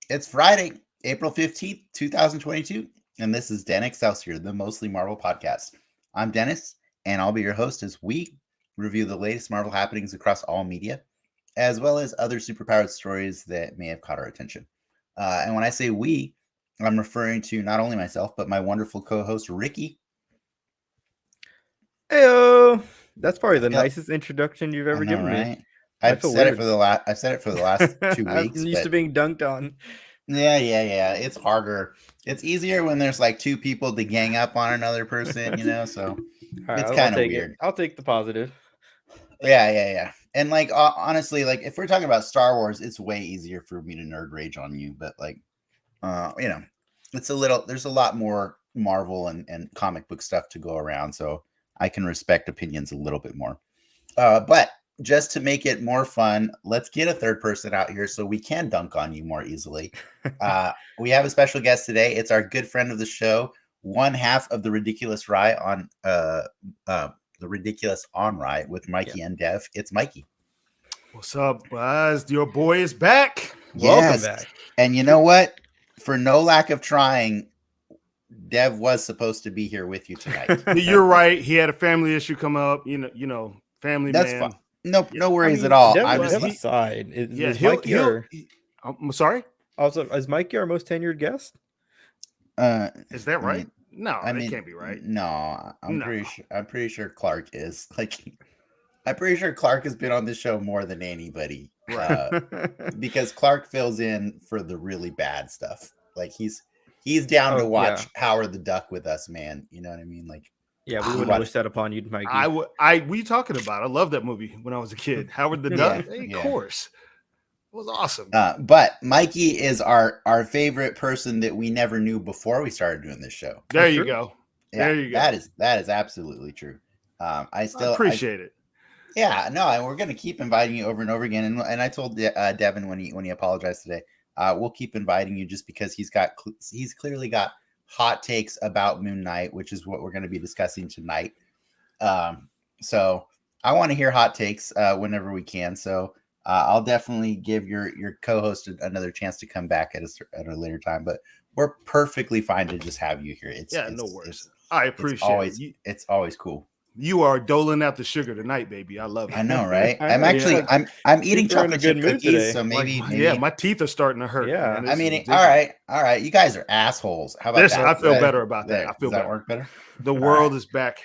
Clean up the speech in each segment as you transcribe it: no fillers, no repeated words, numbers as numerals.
It's Friday, April 15th, 2022, and this is Dan Excelsior, the Mostly Marvel podcast. I'm Dennis, and I'll be your host as we review the latest Marvel happenings across all media, as well as other superpowered stories that may have caught our attention. And when I say we, I'm referring to not only myself, but my wonderful co-host, Ricky. Heyo! That's probably the nicest introduction you've ever given right? me. I've said it for the last 2 weeks. I'm used to being dunked on. Yeah. It's harder. It's easier when there's like two people to gang up on another person, so it's kind of weird. I'll take the positive. Yeah. And like honestly, like if we're talking about Star Wars, it's way easier for me to nerd rage on you, but like there's a lot more Marvel and comic book stuff to go around, so I can respect opinions a little bit more. But just to make it more fun, let's get a third person out here so we can dunk on you more easily. We have a special guest today. It's our good friend of the show, one half of the Ridiculous Rye on the Ridiculous On Rye with Mikey and Dev. It's Mikey. What's up, guys? Your boy is back. Welcome back. And you know what? For no lack of trying, Dev was supposed to be here with you tonight. You're right. He had a family issue come up. You know, family. That's man. fine. No worries at all. I'm just aside. Is Mikey I'm sorry. Also, is Mikey our most tenured guest? Is that right? No, it can't be right. No, I'm pretty sure Clark is. Like, I'm pretty sure Clark has been on this show more than anybody. Right. Because Clark fills in for the really bad stuff. Like he's down to watch Howard the Duck with us, man. You know what I mean? Like. Yeah, we wouldn't wish that upon you, Mikey. What are you talking about? I love that movie when I was a kid. Howard the Duck, of course. It was awesome. But Mikey is our favorite person that we never knew before we started doing this show. There you go. Yeah, there you go. That is absolutely true. I appreciate it. Yeah, no, and we're gonna keep inviting you over and over again. And I told Devin when he apologized today, we'll keep inviting you just because he's clearly got hot takes about Moon Knight, which is what we're going to be discussing tonight. So I want to hear hot takes whenever we can. So I'll definitely give your co-host another chance to come back at a later time. But we're perfectly fine to just have you here. No worries. I appreciate it. It's always cool. You are doling out the sugar tonight, baby. I love it. I know, right? I'm eating chocolate chip cookies, today. So maybe my teeth are starting to hurt. Yeah, all right. You guys are assholes. How about that? I feel better about that. I feel better. Work better. The world is back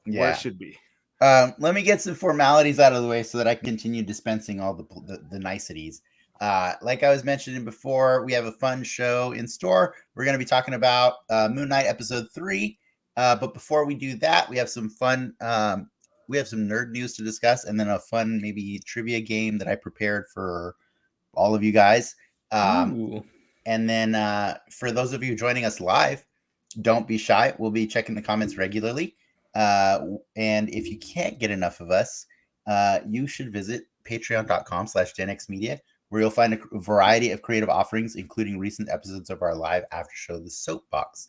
where it should be. Let me get some formalities out of the way so that I can continue dispensing all the niceties. Like I was mentioning before, we have a fun show in store. We're going to be talking about Moon Knight episode 3. But before we do that, we have some fun. We have some nerd news to discuss, and then a fun maybe trivia game that I prepared for all of you guys. And then for those of you joining us live, don't be shy. We'll be checking the comments regularly. And if you can't get enough of us, you should visit patreon.com/genxmedia, where you'll find a variety of creative offerings, including recent episodes of our live after show, The Soapbox.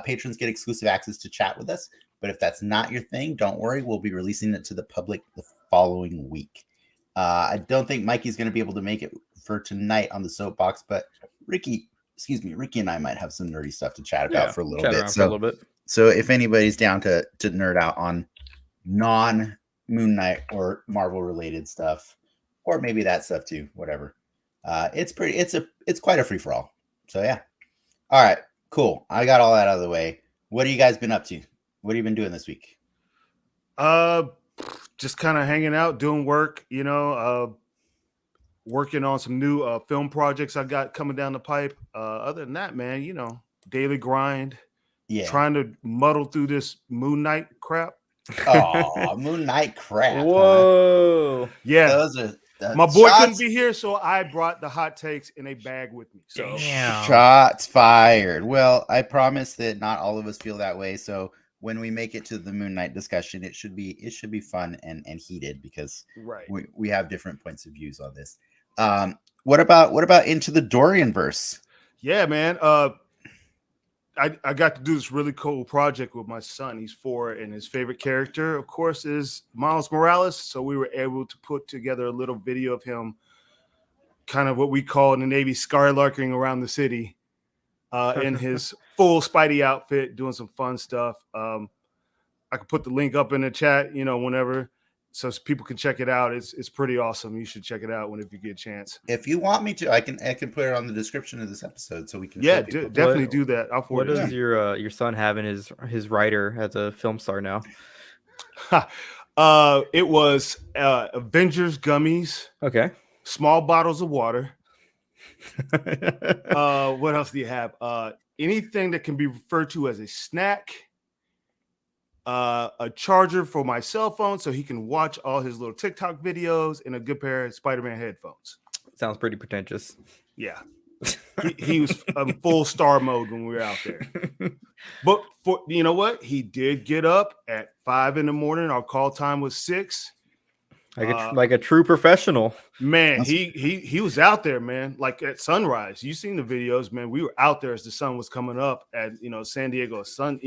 Patrons get exclusive access to chat with us, but if that's not your thing, don't worry. We'll be releasing it to the public the following week. I don't think Mikey's going to be able to make it for tonight on The Soapbox, but Ricky and I might have some nerdy stuff to chat about for a little bit. So if anybody's down to nerd out on non-Moon Knight or Marvel-related stuff, or maybe that stuff too, whatever. It's quite a free-for-all. So yeah. All right. Cool. I got all that out of the way. What have you guys been up to? What have you been doing this week? Just kind of hanging out, doing work, working on some new film projects I got coming down the pipe. Other than that, man, daily grind. Yeah. Trying to muddle through this Moon Knight crap. Oh, Moon Knight crap. Whoa. Huh? Yeah. My boy couldn't be here, so I brought the hot takes in a bag with me. So shots fired. Well, I promise that not all of us feel that way. So when we make it to the Moon Knight discussion, it should be fun and heated because we have different points of views on this. What about Into the Dorian verse? Yeah, man. I got to do this really cool project with my son. He's 4, and his favorite character, of course, is Miles Morales. So we were able to put together a little video of him, kind of what we call in the Navy skylarking around the city, in his full Spidey outfit, doing some fun stuff. I could put the link up in the chat, whenever, so people can check it out. It's pretty awesome. You should check it out whenever you get a chance. If you want me to, I can put it on the description of this episode so we can. Yeah, definitely do that. What does your son have in his writer as a film star now? It was Avengers gummies. Okay. Small bottles of water. What else do you have? Anything that can be referred to as a snack. A charger for my cell phone so he can watch all his little TikTok videos, and a good pair of Spider-Man headphones. Sounds pretty pretentious. Yeah. he was in full star mode when we were out there. But you know what? He did get up at 5 a.m. Our call time was 6. Like a true professional. Man, he was out there, man. Like at sunrise. You seen the videos, man. We were out there as the sun was coming up at San Diego sun,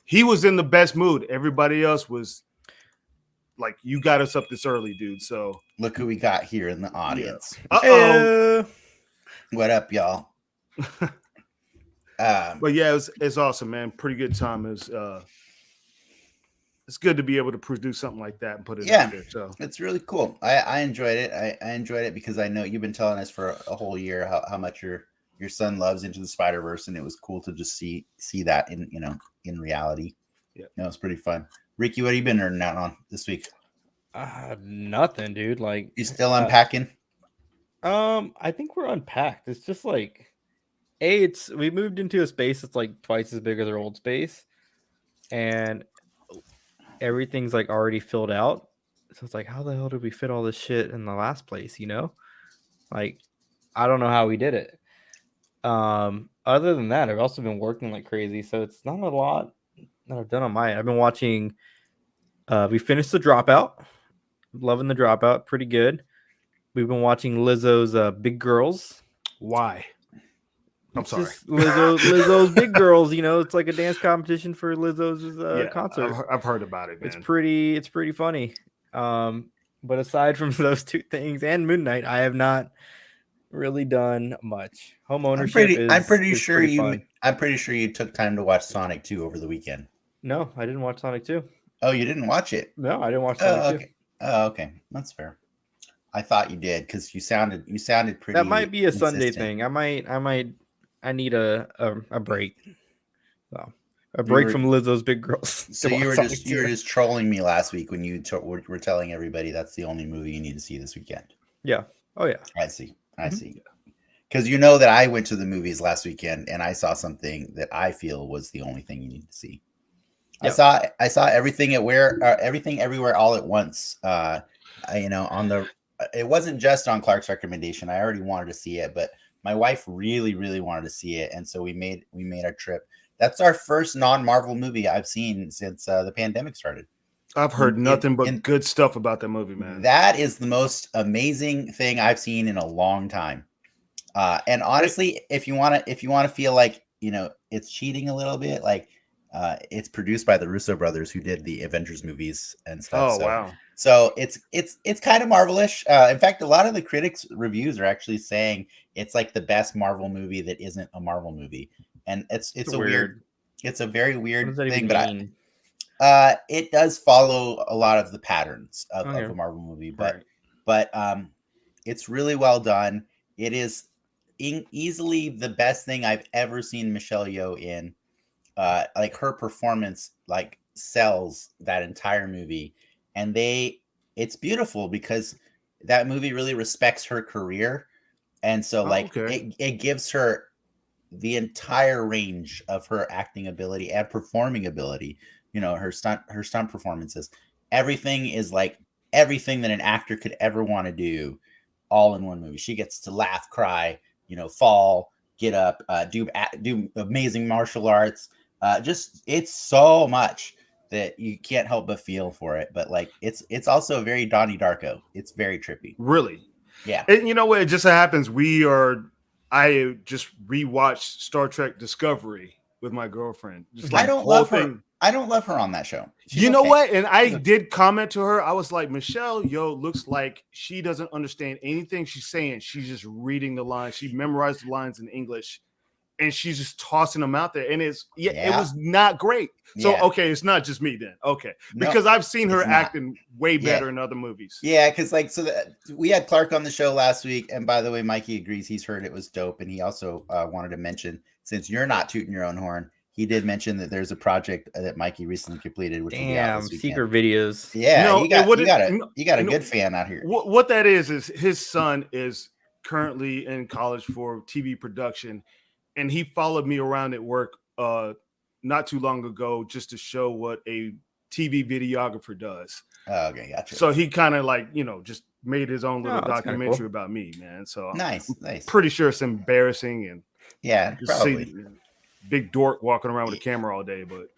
He was in the best mood. Everybody else was like, you got us up this early, dude. So look who we got here in the audience. Yeah. Uh-oh. What up, y'all? But yeah, it's awesome, man. Pretty good time. It's good to be able to produce something like that and put it out there. So it's really cool. I enjoyed it. I enjoyed it because I know you've been telling us for a whole year how much your son loves Into the Spider-Verse, and it was cool to just see that in reality. Yeah, it's pretty fun. Ricky, what have you been nerding out on this week? Nothing, dude. Like, you still unpacking? I think we're unpacked. It's just like, we moved into a space that's like twice as big as our old space, and everything's like already filled out. So it's like, how the hell did we fit all this shit in the last place? Like, I don't know how we did it. Other than that, I've also been working like crazy, so it's not a lot that I've done on my end. I've been watching. We finished The Dropout. Loving The Dropout, pretty good. We've been watching Lizzo's Big Girls. Why? I'm sorry. Lizzo's Big Girls. It's like a dance competition for Lizzo's concert. I've heard about it, man. It's pretty funny. But aside from those two things and Moon Knight, I have not really done much. Home ownership. I'm pretty sure you took time to watch Sonic 2 over the weekend. No, I didn't watch Sonic 2. Oh, you didn't watch it? No, I didn't watch Sonic 2. Oh, okay. That's fair. I thought you did because you sounded pretty. That might be a consistent. Sunday thing. I need a break. So a break from Lizzo's Big Girls. So you were just trolling me last week when you were telling everybody that's the only movie you need to see this weekend. Yeah. Oh yeah. I see. Because that I went to the movies last weekend and I saw something that I feel was the only thing you need to see. Yep. I saw everything everywhere all at once. It wasn't just on Clark's recommendation. I already wanted to see it, but my wife really, really wanted to see it, and so we made our trip. That's our first non-Marvel movie I've seen since the pandemic started. I've heard nothing but good stuff about that movie, man. That is the most amazing thing I've seen in a long time. And honestly, if you want to feel like it's cheating a little bit, like it's produced by the Russo brothers who did the Avengers movies and stuff. Oh, wow. So it's kind of Marvel-ish. In fact, a lot of the critics' reviews are actually saying it's like the best Marvel movie that isn't a Marvel movie, and it's a very weird thing. But it does follow a lot of the patterns of a Marvel movie, but it's really well done. It is easily the best thing I've ever seen Michelle Yeoh in. Like her performance sells that entire movie, and it's beautiful because that movie really respects her career, and so it gives her the entire range of her acting ability and performing ability. Her stunt performances, everything is everything that an actor could ever want to do, all in one movie. She gets to laugh, cry, fall, get up, do amazing martial arts. Just it's so much that you can't help but feel for it. But like it's also very Donnie Darko. It's very trippy. Really? Yeah. And you know what? It just so happens I just rewatched Star Trek Discovery with my girlfriend. Just like I don't love her. I don't love her on that show. She's know what? And I did comment to her. I was like, Michelle, looks like she doesn't understand anything she's saying. She's just reading the lines. She memorized the lines in English, and she's just tossing them out there. And it was not great. So okay, it's not just me then. Okay, because I've seen her acting way better in other movies. Yeah, because we had Clark on the show last week, and by the way, Mikey agrees. He's heard it was dope, and he also wanted to mention, since you're not tooting your own horn, he did mention that there's a project that Mikey recently completed, which will be out this weekend. Secret videos. Yeah, you got a good fan out here. What that is his son is currently in college for TV production, and he followed me around at work not too long ago just to show what a TV videographer does. Oh, okay, gotcha. So he kind of just made his own little documentary cool. about me, man. So nice. Pretty sure it's embarrassing and probably. Big dork walking around with a camera all day, but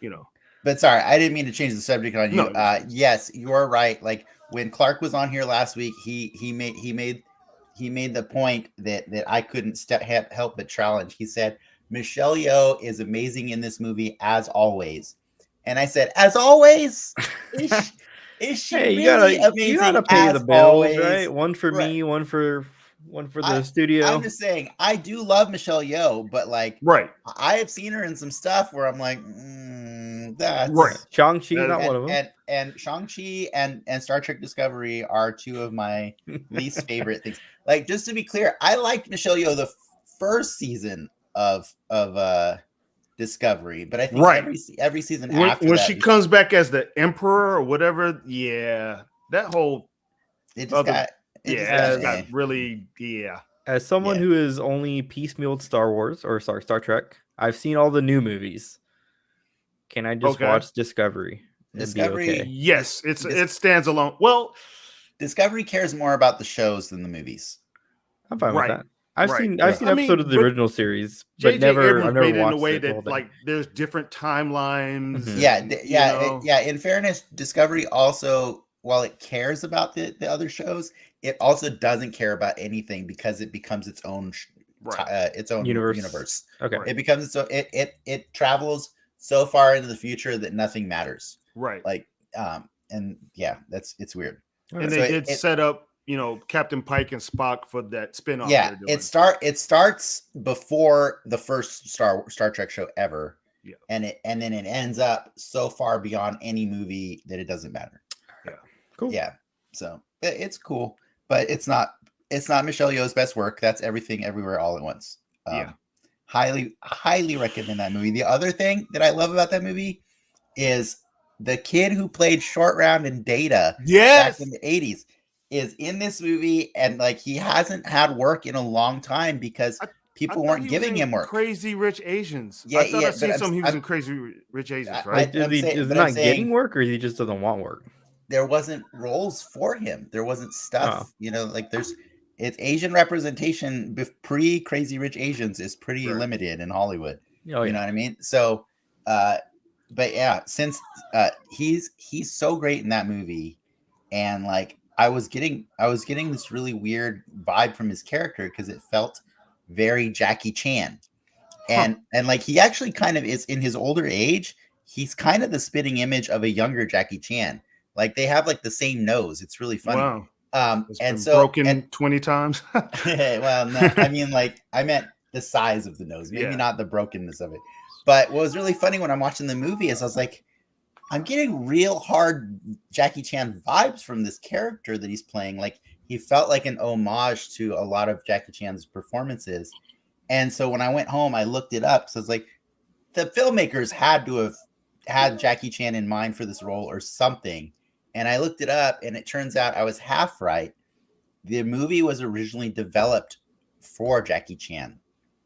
But sorry, I didn't mean to change the subject on you. No. Yes, you're right. Like when Clark was on here last week, he made the point that I couldn't help but challenge. He said Michelle Yeoh is amazing in this movie as always, and I said, as always, is she Hey, really amazing? You gotta pay the bills, always? Right? One for me, one for the studio. I'm just saying, I do love Michelle Yeoh, but right, I have seen her in some stuff where I'm like, that's right. Shang-Chi, not one of them. And Shang-Chi and Star Trek Discovery are two of my least favorite things. Like, just to be clear, I liked Michelle Yeoh the first season of Discovery, but I think every season after when she comes back as the Emperor or whatever, that whole it just got really. As someone who has only piecemealed Star Trek, I've seen all the new movies. Can I just watch Discovery? Discovery, yes, it stands alone. Well, Discovery cares more about the shows than the movies. I'm fine with that. I've seen episodes of the original series, but I've never made it in a watched way it that there's different timelines. Mm-hmm. In fairness, Discovery also, while it cares about the other shows, it also doesn't care about anything because it becomes its own universe. Okay, it becomes it travels so far into the future that nothing matters. Right. It's weird. And they did set up, Captain Pike and Spock for that spinoff. Yeah, it starts before the first Star Trek show ever. Yeah. And then it ends up so far beyond any movie that it doesn't matter. Yeah. Cool. Yeah. So it's cool, but it's not Michelle Yeoh's best work. That's Everything Everywhere All at Once. Highly recommend that movie. The other thing that I love about that movie is the kid who played Short Round and Data back in the 80s is in this movie, and he hasn't had work in a long time because people weren't giving him work. Crazy Rich Asians. I thought I seen something he was in Crazy Rich Asians, right? Is he not getting work, or he just doesn't want work? There wasn't roles for him. There wasn't stuff. It's Asian representation pre Crazy Rich Asians is pretty limited in Hollywood. Oh, you know what I mean? So, but yeah, since he's so great in that movie, and I was getting this really weird vibe from his character because it felt very Jackie Chan, and he actually kind of is in his older age. He's kind of the spitting image of a younger Jackie Chan. They have the same nose. It's really funny. Wow. And so broken 20 times. Well, no, I mean, I meant the size of the nose, maybe not the brokenness of it. But what was really funny when I'm watching the movie is I was like, I'm getting real hard Jackie Chan vibes from this character that he's playing. He felt like an homage to a lot of Jackie Chan's performances. And so when I went home, I looked it up. So it's the filmmakers had to have had Jackie Chan in mind for this role or something. And I looked it up, and it turns out I was half right. The movie was originally developed for Jackie Chan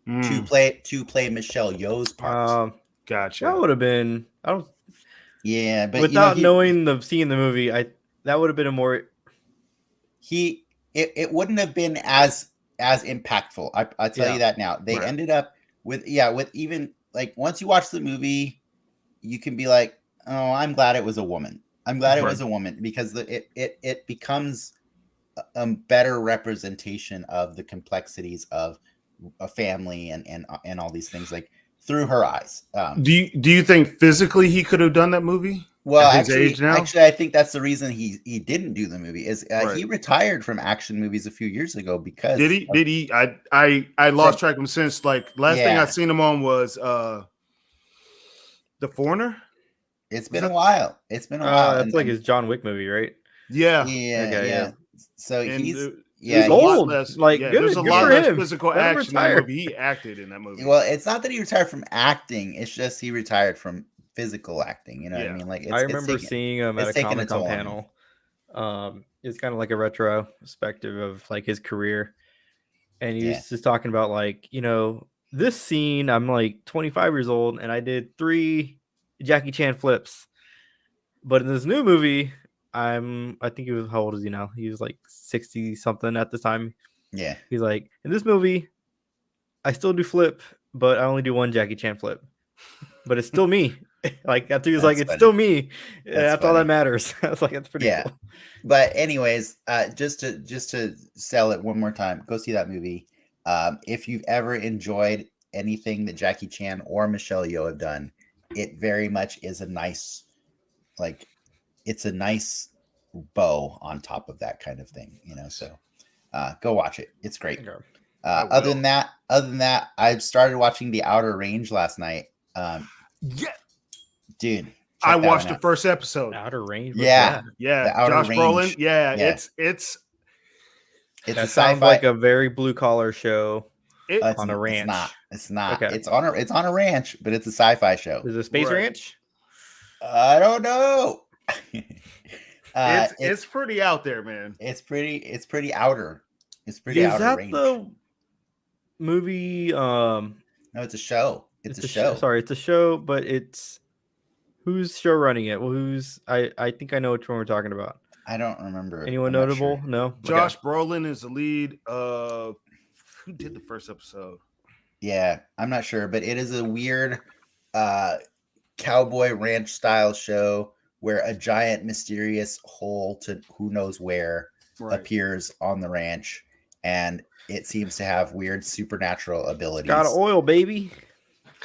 to play Michelle Yeoh's part. Gotcha. That would have been. Yeah, but without seeing the movie, that would have been a more it wouldn't have been as impactful. I tell you that now. They ended up with even like once you watch the movie, you can be like, oh, I'm glad it was a woman. I'm glad it was a woman because it becomes a better representation of the complexities of a family and all these things like through her eyes. Do you think physically he could have done that movie? Well, actually, I think that's the reason he didn't do the movie. Is he retired from action movies a few years ago because did he? I lost track of him since like last thing I seen him on was The Foreigner. It's been a while. It's like his John Wick movie, right? Yeah. Yeah. So he's old. Like there's a lot less physical action in the movie. He acted in that movie. Well, it's not that he retired from acting. It's just he retired from physical acting. You know what I mean? Like I remember seeing him at a Comic-Con panel. It's kind of like a retrospective of like his career, and he's just talking about like, you know, this scene. I'm like 25 years old, and I did 3 Jackie Chan flips, but in this new movie, I think he was, how old is he now? He was like 60 something at the time. Yeah. He's like, in this movie, I still do flip, but I only do 1 Jackie Chan flip. But it's still me. Like after he was it's still me. That's all that matters. I was like, that's pretty cool. But anyways, just to sell it one more time, go see that movie. If you've ever enjoyed anything that Jackie Chan or Michelle Yeoh have done, it very much is a nice, like, it's a nice bow on top of that kind of thing, you know. So go watch it. It's great. Other than that, I've started watching The Outer Range last night. Dude, I watched the first episode. Outer Range. Yeah. Josh Brolin. Yeah. It's a sci-fi, sounds like a very blue collar show on a ranch. It's not. Okay. It's on a ranch, but it's a sci-fi show. Is it a space ranch? I don't know. It's pretty out there, man. It's pretty outer. It's pretty outer range. Is that the movie? No, it's a show. It's a show. Sorry, it's a show, but it's who's show running it? Well, I think I know which one we're talking about. I don't remember. Anyone notable? Sure. No. Josh Brolin is the lead. Who did the first episode? Yeah, I'm not sure, but it is a weird cowboy ranch style show where a giant mysterious hole to who knows where appears on the ranch, and it seems to have weird supernatural abilities. Got oil, baby.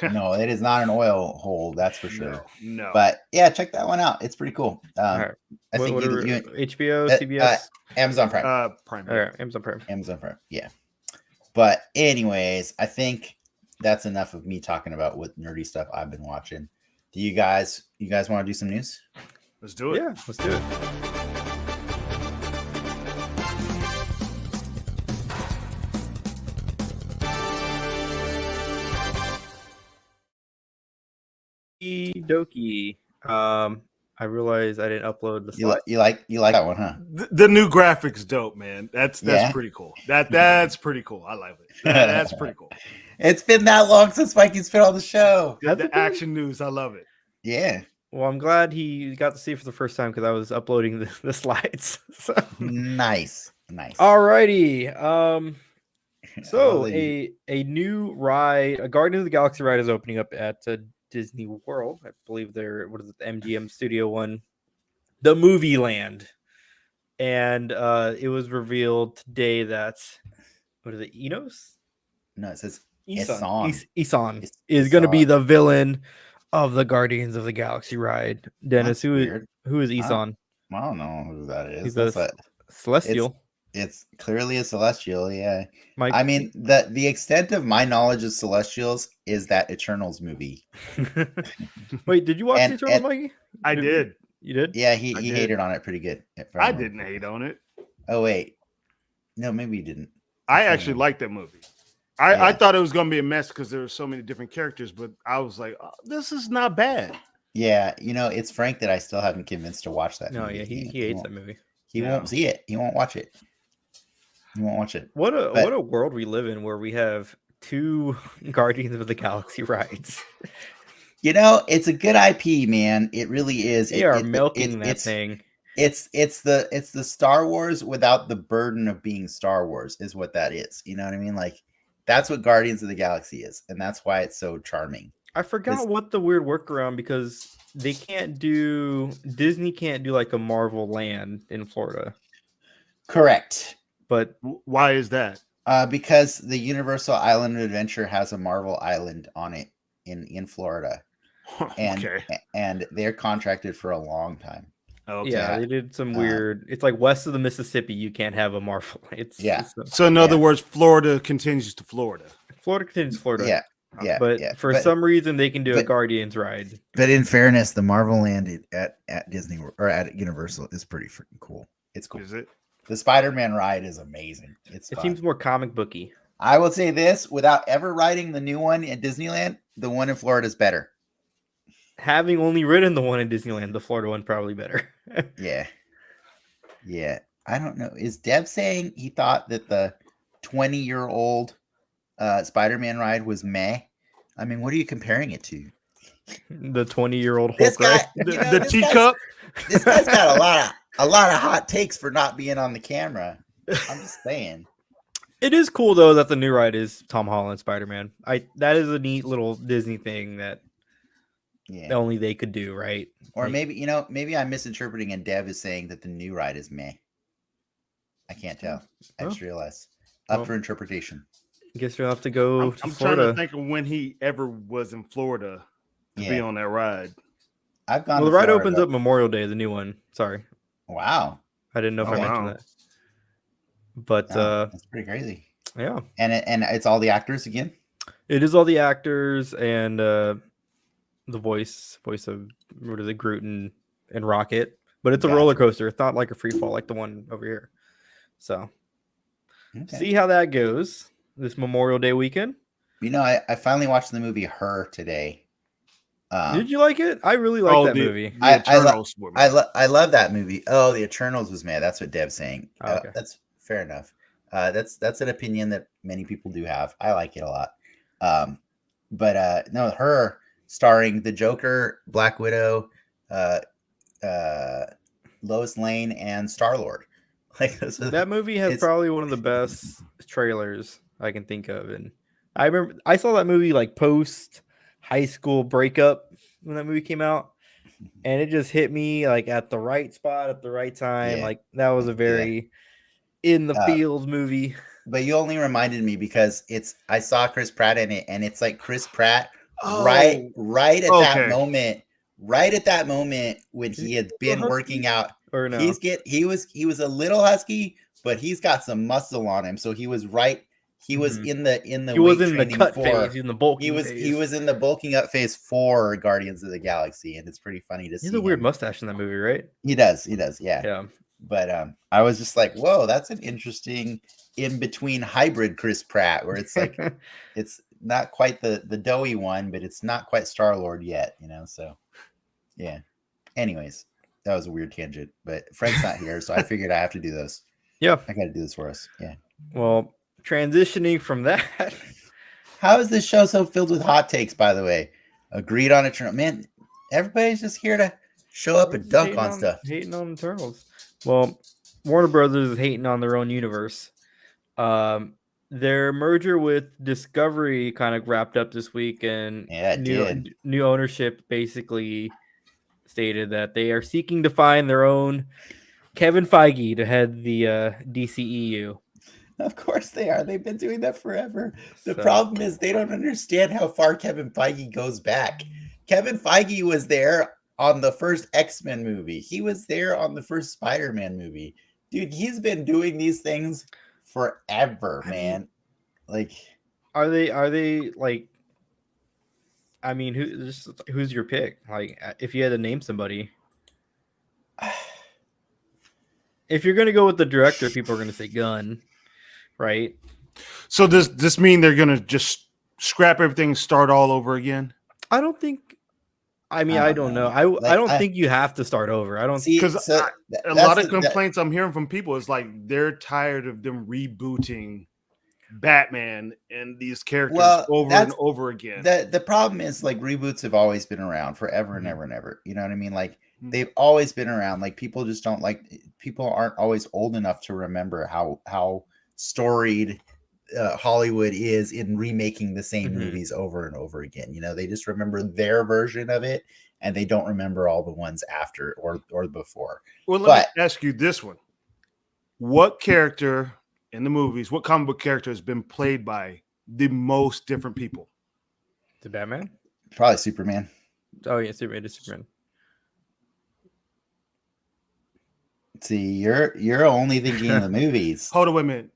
No, it is not an oil hole, that's for sure. No. But yeah, check that one out. It's pretty cool. I think HBO, CBS, Amazon Prime. Prime. All right, Amazon Prime. Amazon Prime. Yeah. But anyways, I think that's enough of me talking about what nerdy stuff I've been watching. Do you guys want to do some news? Let's do it. Yeah, let's do it. Dokie. I realized I didn't upload the slide. You like that one, huh? The new graphics dope, man. That's pretty cool. That's pretty cool. I like it. That's pretty cool. It's been that long since Mikey's been on the show. The action news, I love it. Yeah. Well, I'm glad he got to see it for the first time because I was uploading the slides. So. Nice. Alrighty. So a new ride, a Guardians of the Galaxy ride is opening up at Disney World. I believe the MGM Studio one, the Movie Land. And it was revealed today that Enos? No, it says Isan is going to be the villain of the Guardians of the Galaxy ride. Dennis, who is Isan? I don't know who that is. He's a celestial. It's clearly a celestial, yeah. Mike, I mean, the extent of my knowledge of celestials is that Eternals movie. Wait, did you watch the Eternals, Mikey? I did. You did? Yeah, he hated on it pretty good. I didn't hate on it. Oh wait, no, maybe you didn't. I actually liked that movie. I thought it was going to be a mess because there were so many different characters, but I was like, oh, this is not bad. Yeah, it's Frank that I still haven't convinced to watch that movie. Yeah, he hates that movie. He won't see it. He won't watch it. He won't watch it. What a world we live in where we have 2 Guardians of the Galaxy rides. It's a good IP, man. It really is. They are milking that thing. It's the Star Wars without the burden of being Star Wars is what that is. You know what I mean? Like that's what Guardians of the Galaxy is, and that's why it's so charming. I forgot what the weird workaround, because Disney can't do like a Marvel land in Florida. Correct. But why is that? Because the Universal Island of Adventure has a Marvel Island on it in Florida, and they're contracted for a long time. Okay. Yeah, they did some weird. It's like west of the Mississippi, you can't have a Marvel. So in other words, Florida continues to Florida. Florida continues Florida. Yeah. Yeah, but for some reason they can do a Guardians ride. But in fairness, the Marvel land at Disney or at Universal is pretty freaking cool. It's cool. Is it? The Spider-Man ride is amazing. It seems more comic booky. I will say this, without ever riding the new one at Disneyland, the one in Florida is better. Having only ridden the one in Disneyland, the Florida one probably better. Yeah. I don't know. Is Dev saying he thought that the 20-year-old Spider-Man ride was meh? I mean, what are you comparing it to? The 20-year-old Hulk, this guy, the teacup. This guy's got a lot of hot takes for not being on the camera. I'm just saying. It is cool though that the new ride is Tom Holland Spider-Man. That is a neat little Disney thing that only they could do, right? Or maybe I'm misinterpreting, and Dev is saying that the new ride is meh. I can't tell. I just realized. Up for interpretation. I guess you'll have to go to I'm Florida. trying to think of when he ever was in Florida to be on that ride. I've gone. Well, the ride opens up Memorial Day, the new one. Sorry. Wow. I didn't know if I mentioned that. But that's pretty crazy. Yeah. And it's all the actors again? It is all the actors and the voice of Groot and Rocket. But it's a roller coaster. It's not like a free fall like the one over here. So see how that goes this Memorial Day weekend. I finally watched the movie Her today. Did you like it? I really like that movie. I love that movie. Oh, the Eternals was mad. That's what Dev's saying. Okay. That's fair enough. That's an opinion that many people do have. I like it a lot. But no, Her, starring the Joker, Black Widow, Lois Lane, and Star-Lord. Like that movie has probably one of the best trailers I can think of, and I remember I saw that movie like post high school breakup when that movie came out, and it just hit me like at the right spot at the right time. Like that was a very in the field movie. But you only reminded me because I saw Chris Pratt in it, and it's like Chris Pratt right at that moment when he had been working out. Or no? He was a little husky, but he's got some muscle on him. So he was right. He was in the he was in the cut phase, in the bulking phase. He was in the bulking up phase for Guardians of the Galaxy, and it's pretty funny to see. He has a weird mustache in that movie, right? He does, yeah. Yeah. But I was just like, whoa, that's an interesting in between hybrid Chris Pratt, where it's like it's not quite the doughy one, but it's not quite Star-Lord yet, So yeah. Anyways, that was a weird tangent, but Frank's not here, so I figured I have to do those. Yeah. I gotta do this for us. Yeah. Well, transitioning from that. How is this show so filled with hot takes, by the way? Agreed on Eternal. Man, everybody's just here to show up and dunk on stuff. Hating on Eternals. Well, Warner Brothers is hating on their own universe. Their merger with Discovery kind of wrapped up this week, and new ownership basically stated that they are seeking to find their own Kevin Feige to head the DCEU. Of course they are. They've been doing that forever. The problem is they don't understand how far Kevin Feige goes back. Kevin Feige was there on the first X-Men movie. He was there on the first Spider-Man movie. Dude, he's been doing these things forever, man. Like, are they like? I mean, who's your pick? Like, if you had to name somebody, if you're gonna go with the director, people are gonna say Gunn, right? So does this mean they're gonna just scrap everything, start all over again? I don't think. I mean, I don't know. I don't think you have to start over. I don't see because a lot of complaints I'm hearing from people is like they're tired of them rebooting Batman and these characters over and over again. The problem is like reboots have always been around forever and ever and ever. You know what I mean? Like they've always been around. Like people just don't people aren't always old enough to remember how storied Hollywood is in remaking the same movies over and over again. You know, they just remember their version of it, and they don't remember all the ones after or before. Well, let me ask you this one: what character in the movies, what comic book character has been played by the most different people? The Batman? Probably Superman. Oh yeah, Superman is Superman. See, you're only thinking of the movies. Hold on, wait a minute.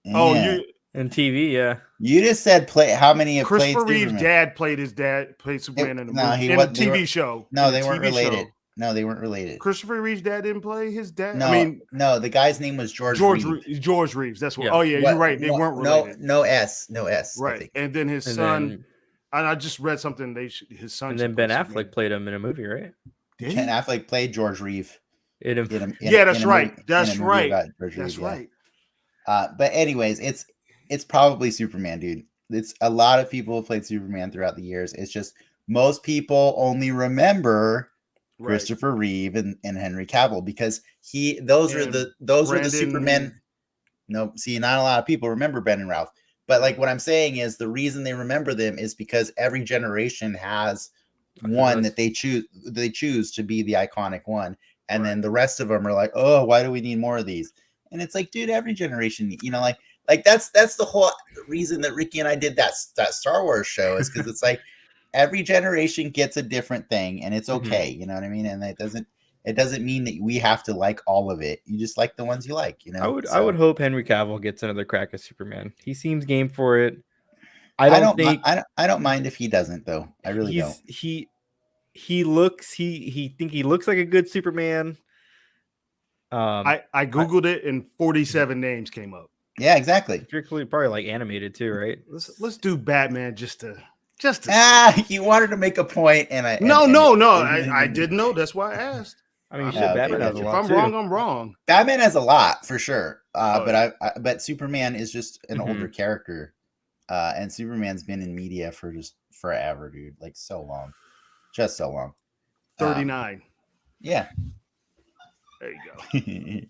Yeah. Oh, you in TV, yeah. You just said play. How many have Christopher played Reeve's Superman? dad played Superman in the No, movie, he in wasn't. the TV show. No, in they the weren't TV related. show. No, they weren't related. Christopher Reeve's dad didn't play his dad. No, no, the guy's name was George Reeve. George Reeves. That's what. Yeah. Oh yeah, What- you're right. They weren't related. No S. I Right, think. and then his And son. then, and I just read something. His son. and then Ben Affleck played him in a movie, right? Did he? Ken Affleck played George Reeve. In a, Yeah, that's in a right. movie- That's in a movie right. about George That's Reeve, yeah. right. But anyways, it's probably Superman, dude. It's a lot of people have played Superman throughout the years. It's just most people only remember Right. Christopher Reeve and Henry Cavill because those And were the Brandon- Supermen. No, see, not a lot of people remember Ben and Ralph. But like what I'm saying is the reason they remember them is because every generation has one that they choose to be the iconic one. And then the rest of them are like, oh, why do we need more of these? And it's like, dude, every generation, you know, like that's the whole reason that Ricky and I did that Star Wars show is because it's like every generation gets a different thing and it's okay. You know what I mean? And it doesn't mean that we have to like all of it. You just like the ones you like, you know? I would hope Henry Cavill gets another crack at Superman. He seems game for it. I don't mind if he doesn't though. I really don't. He looks like a good Superman. I googled it and 47 names came up. Yeah, exactly. Particularly probably like animated too, right? Let's do Batman just to you wanted to make a point, and I I didn't know. That's why I asked. I mean, Batman has a If lot I'm too. wrong, I'm wrong. Batman has a lot for sure. yeah. But Superman is just an older character, and Superman's been in media for just forever, dude. Like so long, just so long. 39. Yeah. There you go.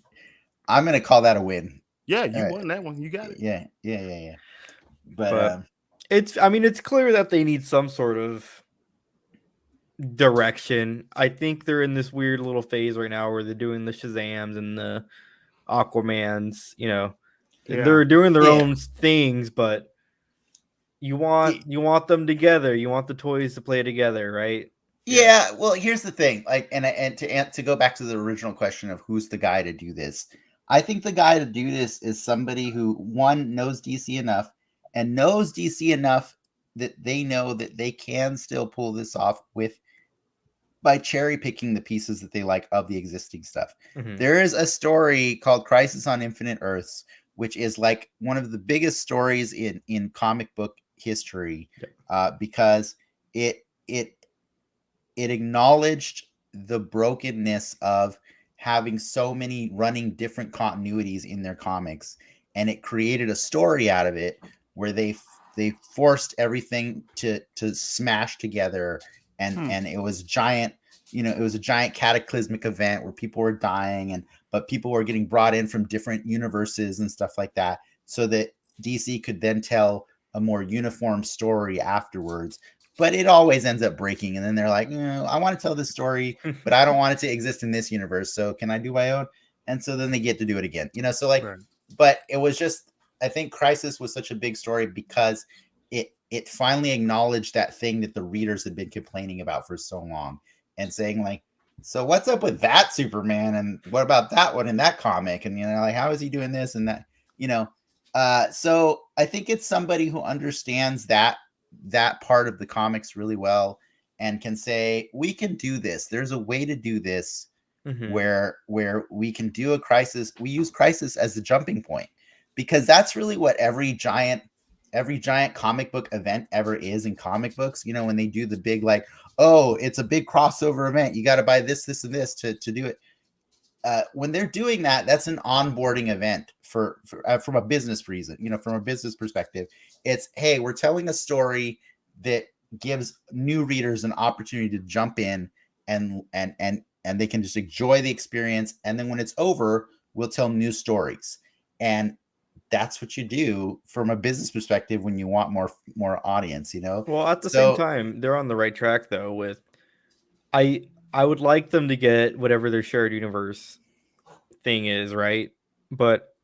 I'm gonna call that a win. Yeah, you won that one. You got it. Yeah. But it's clear that they need some sort of direction. I think they're in this weird little phase right now where they're doing the Shazams and the Aquamans, you know. Yeah. They're doing their own things, but you want them together. You want the toys to play together, right? Yeah, well, here's the thing. Like, and to go back to the original question of who's the guy to do this, I think the guy to do this is somebody who one knows DC enough and knows DC enough that they know that they can still pull this off by cherry picking the pieces that they like of the existing stuff. There is a story called Crisis on Infinite Earths, which is like one of the biggest stories in comic book history, because it acknowledged the brokenness of having so many running different continuities in their comics, and it created a story out of it where they forced everything to smash together, and it was giant. You know, it was a giant cataclysmic event where people were dying, but people were getting brought in from different universes and stuff like that, so that DC could then tell a more uniform story afterwards. But it always ends up breaking. And then they're like, I want to tell this story, but I don't want it to exist in this universe. So can I do my own? And so then they get to do it again. You know, so like, but it was just, I think Crisis was such a big story because it finally acknowledged that thing that the readers had been complaining about for so long and saying like, so what's up with that Superman? And what about that one in that comic? And, you know, like, how is he doing this and that, you know? So I think it's somebody who understands that part of the comics really well and can say, we can do this. There's a way to do this where we can do a Crisis. We use Crisis as the jumping point, because that's really what every giant comic book event ever is in comic books. You know, when they do the big, like, oh, it's a big crossover event, you got to buy this and this to do it. When they're doing that, that's an onboarding event for from a business reason, you know, from a business perspective. It's, hey, we're telling a story that gives new readers an opportunity to jump in and and they can just enjoy the experience. And then when it's over, we'll tell new stories. And that's what you do from a business perspective when you want more audience, you know? Well, at the same time, they're on the right track though. With I would like them to get whatever their shared universe thing is, right? But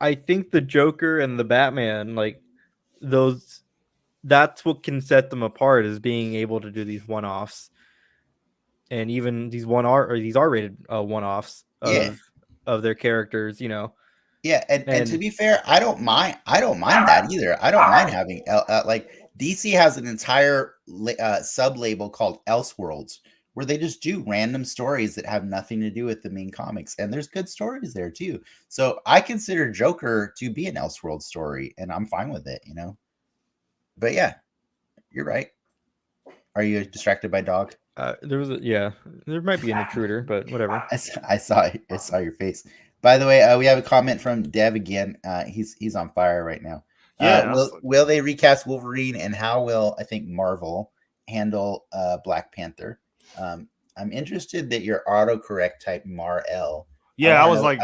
I think the Joker and the Batman, like those, that's what can set them apart, is being able to do these one-offs, and even these these R-rated one-offs of their characters, you know. Yeah, and to be fair, I don't mind that either. I don't mind having like DC has an entire sub label called Elseworlds, where they just do random stories that have nothing to do with the main comics, and there's good stories there too. So I consider Joker to be an Elseworld story, and I'm fine with it, you know. But yeah, you're right. Are you distracted by dog? There might be an intruder, but whatever. I saw your face. By the way, we have a comment from Dev again. He's on fire right now. Yeah. Will they recast Wolverine, and how will, I think, Marvel handle Black Panther? I'm interested that your autocorrect type Mar-El. Yeah, I was like,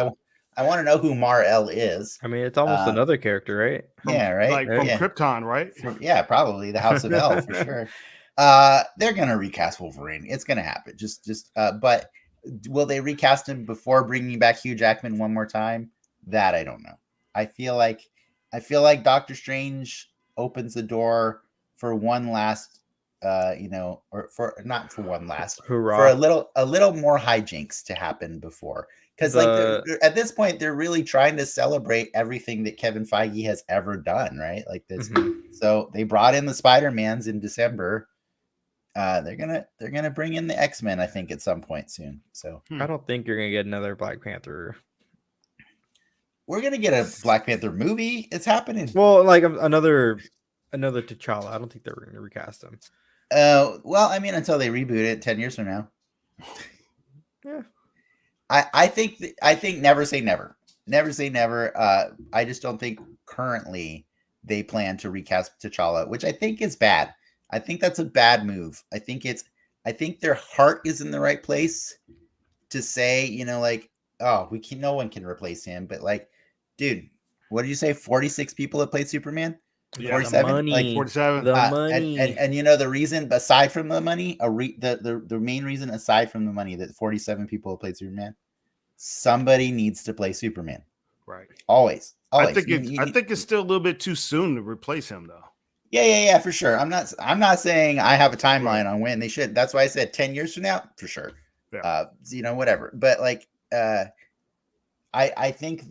I want to know who Mar-El is. I mean, it's almost another character, right? Right. Like from Krypton, right? Yeah, probably the House of El for sure. They're gonna recast Wolverine. It's gonna happen. But will they recast him before bringing back Hugh Jackman one more time? That I don't know. I feel like Doctor Strange opens the door for one last, or for not for one last, Hoorah. for a little more hijinks to happen before. Because at this point, they're really trying to celebrate everything that Kevin Feige has ever done, right? Like this. Mm-hmm. So they brought in the Spider-Mans in December. They're gonna bring in the X-Men, I think, at some point soon. So I don't think you're gonna get another Black Panther. We're gonna get a Black Panther movie. It's happening. Well, like another T'Challa. I don't think they're gonna recast him. Well, I mean, until they reboot it 10 years from now. Yeah. I think never say never. Never say never. I just don't think currently they plan to recast T'Challa, which I think is bad. I think that's a bad move. I think their heart is in the right place to say, like, oh, no one can replace him. But like, dude, what did you say? 46 people have played Superman? Yeah, 47? like 47. The money. And the reason, aside from the money, the main reason aside from the money that 47 people have played Superman, somebody needs to play Superman. Right. Always. I think it's still a little bit too soon to replace him, though. Yeah, for sure. I'm not saying I have a timeline on when they should. That's why I said 10 years from now, for sure. Yeah. Whatever. But like, I think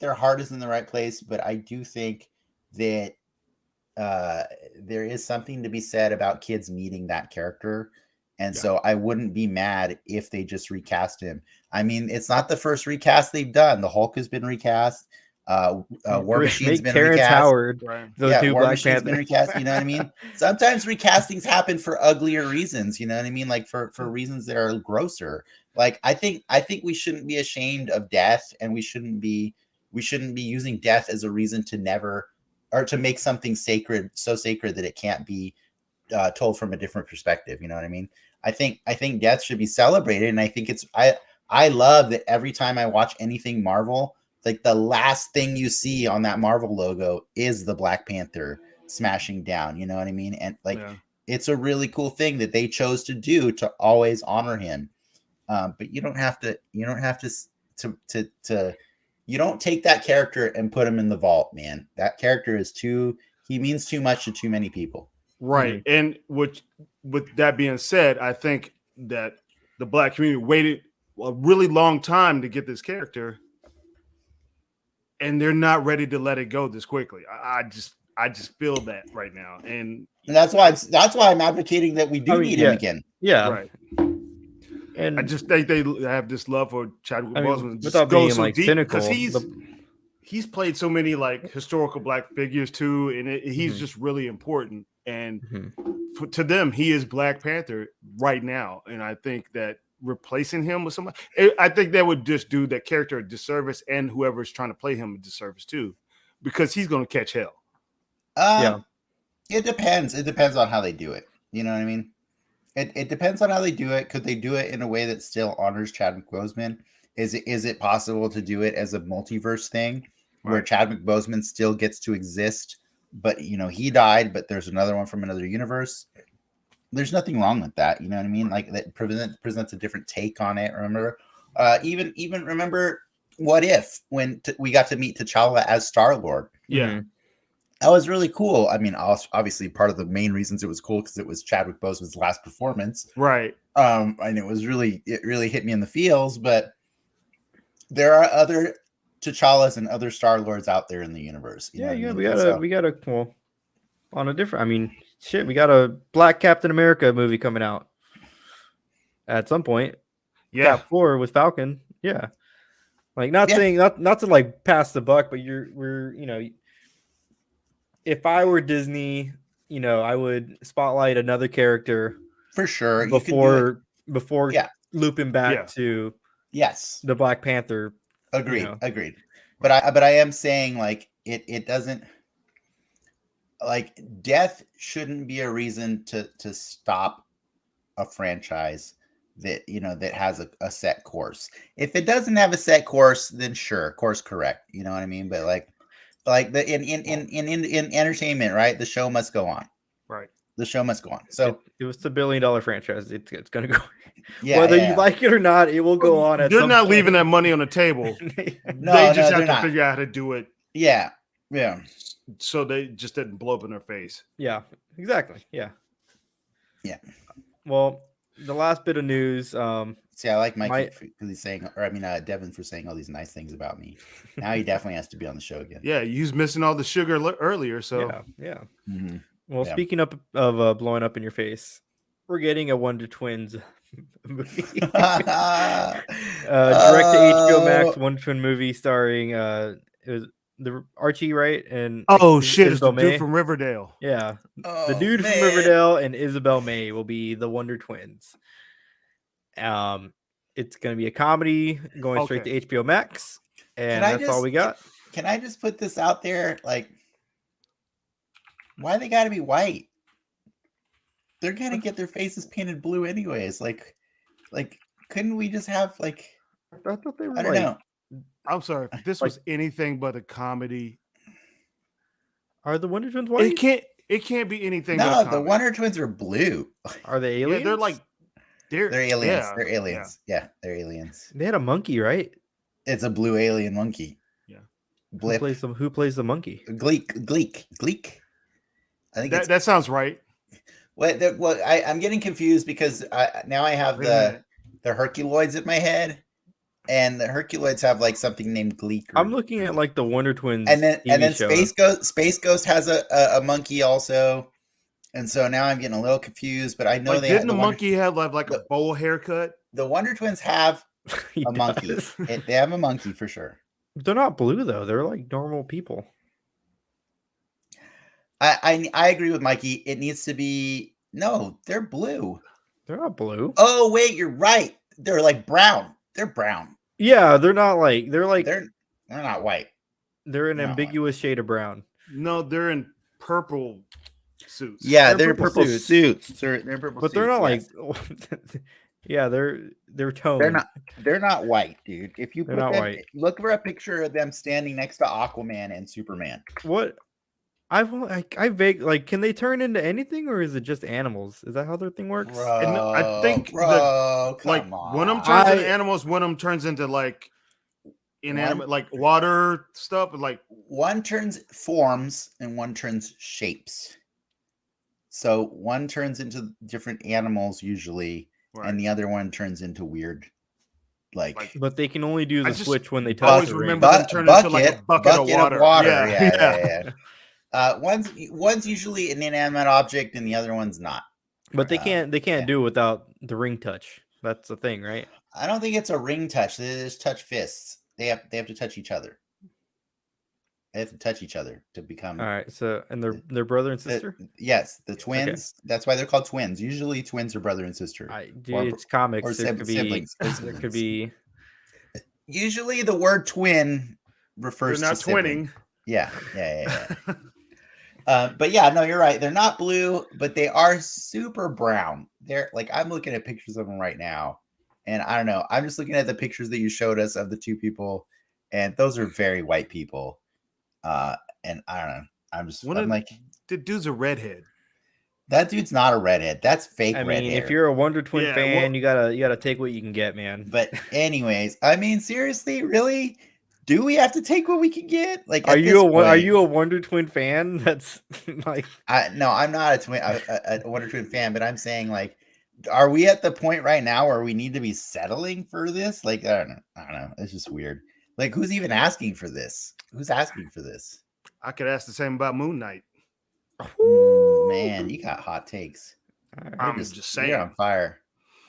their heart is in the right place, but I do think that there is something to be said about kids meeting that character. And so I wouldn't be mad if they just recast him. I mean, it's not the first recast they've done. The Hulk has been recast. War Machine's been Terrence recast. Howard, right. War Machine's been recast. You know what I mean? Sometimes recastings happen for uglier reasons. You know what I mean? Like for reasons that are grosser. Like I think we shouldn't be ashamed of death, and we shouldn't be using death as a reason to never, or to make something sacred so sacred that it can't be told from a different perspective. You know what I mean? I think death should be celebrated, and I think I love that every time I watch anything Marvel, like the last thing you see on that Marvel logo is the Black Panther smashing down. You know what I mean? And like, it's a really cool thing that they chose to do to always honor him. But you don't have to you don't take that character and put him in the vault, man. That character he means too much to too many people. Right. Mm-hmm. And with that being said, I think that the Black community waited a really long time to get this character, and they're not ready to let it go this quickly. I just feel that right now, and that's why I'm advocating that we need him again. Yeah, right. And I just think they have this love for Chadwick Boseman, without being so like deep, cynical, because he's played so many like historical Black figures too, and he's just really important. And to them, he is Black Panther right now, and I think that replacing him with somebody, I think that would just do that character a disservice, and whoever's trying to play him a disservice too, because he's going to catch hell. It depends. It depends on how they do it. You know what I mean? It depends on how they do it. Could they do it in a way that still honors Chadwick Boseman? Is it possible to do it as a multiverse thing where Right. Chadwick Boseman still gets to exist, but he died, but there's another one from another universe? There's nothing wrong with that. You know what I mean? Like that presents a different take on it. Remember, even remember What If when we got to meet T'Challa as Star-Lord? Yeah. That was really cool. I mean, obviously part of the main reasons it was cool because it was Chadwick Boseman's last performance. Right. And it really hit me in the feels, but there are other T'Challas and other Star-Lords out there in the universe. You know what I mean? We got a well, on a different. I mean, shit, we got a Black Captain America movie coming out at some point. Yeah. Cap 4 with Falcon. Yeah. Like saying not to like pass the buck, but we're if I were Disney, I would spotlight another character for sure before looping back to the Black Panther. Agreed. But I am saying like it doesn't, like, death shouldn't be a reason to stop a franchise that that has a set course. If it doesn't have a set course, then sure, course correct. You know what I mean? But like the in entertainment, right? The show must go on. Right. The show must go on. So it was a $1 billion franchise. It's gonna go. Yeah. Whether you like it or not, it will go on. They're not leaving that money on the table. They just have to figure out how to do it. Yeah. So they just didn't blow up in their face. Yeah. Exactly. Yeah. Well, the last bit of news. See, I like Mikey because he's saying, or I mean, Devin for saying all these nice things about me. Now he definitely has to be on the show again. Yeah, he was missing all the sugar earlier. So yeah. Mm-hmm. Well, speaking of blowing up in your face, we're getting a Wonder Twins movie. Direct to HBO Max Wonder Twin movie starring it was the Archie, right? And shit, it's the dude from Riverdale. Yeah, the dude from Riverdale and Isabel May will be the Wonder Twins. It's gonna be a comedy going straight to HBO Max, and that's all we got. Can I just put this out there? Like, why they got to be white? They're gonna get their faces painted blue anyways. Like, couldn't we just have like? I thought they were. I don't know. I'm sorry. If this was anything but a comedy, are the Wonder Twins white? It can't be anything. No, but a comedy. The Wonder Twins are blue. Are they aliens? Yeah, they're aliens. Yeah. They're aliens. Yeah, they're aliens. They had a monkey, right? It's a blue alien monkey. Yeah. Blip. Who plays the monkey? Gleek. I think that sounds right. I'm getting confused because now I have the Herculoids in my head, and the Herculoids have like something named Gleek. I'm looking at like the Wonder Twins, and then TV Space Ghost has a monkey also, and so now I'm getting a little confused. But I know didn't the monkey have like a bowl haircut? The Wonder Twins have a monkey. They have a monkey for sure. They're not blue though. They're like normal people. I agree with Mikey. It needs to be they're blue. They're not blue. Oh wait, you're right. They're like brown. They're brown. Yeah, they're not like they're not white. They're an ambiguous shade of brown. No, they're in purple suits. Yeah, they're purple suits. They're purple but suits, they're not like yeah, they're toned. They're not white, dude. If you white. Look for a picture of them standing next to Aquaman and Superman. What? I vague like, can they turn into anything or is it just animals? Is that how their thing works? Bro, and I think one of them turns into animals, one of them turns into like inanimate, like water stuff. Like one turns forms and one turns shapes. So one turns into different animals usually, and the other one turns into weird. But they can only do the switch when they touch. I always remember them turn into like a bucket of water. Yeah. One's usually an inanimate object and the other one's not. But they can't do it without the ring touch. That's the thing, right? I don't think it's a ring touch. They just touch fists. They have to touch each other. They have to touch each other to become. All right. So and they're brother and sister? Yes, the twins. Okay. That's why they're called twins. Usually twins are brother and sister. It's comics. Or siblings. There could be. Usually the word twin refers to twinning. Yeah. But yeah, no, you're right. They're not blue, but they are super brown. they're like, I'm looking at pictures of them right now, and I don't know. I'm just looking at the pictures that you showed us of the two people, and those are very white people. And I don't know. I'm like, the dude's a redhead. that dude's not a redhead. That's fake I red mean, hair. if you're a Wonder Twin Yeah, fan, you gotta take what you can get, man. But anyways, I mean, seriously, really, do we have to take what we can get? Like, Are you a Wonder Twin fan? That's like, no, I'm not a Wonder Twin fan, but I'm saying, like, are we at the point right now where we need to be settling for this? Like, I don't know. It's just weird. Like, who's even asking for this? Who's asking for this? I could ask the same about Moon Knight. Man, you got hot takes. I'm just saying. You're on fire.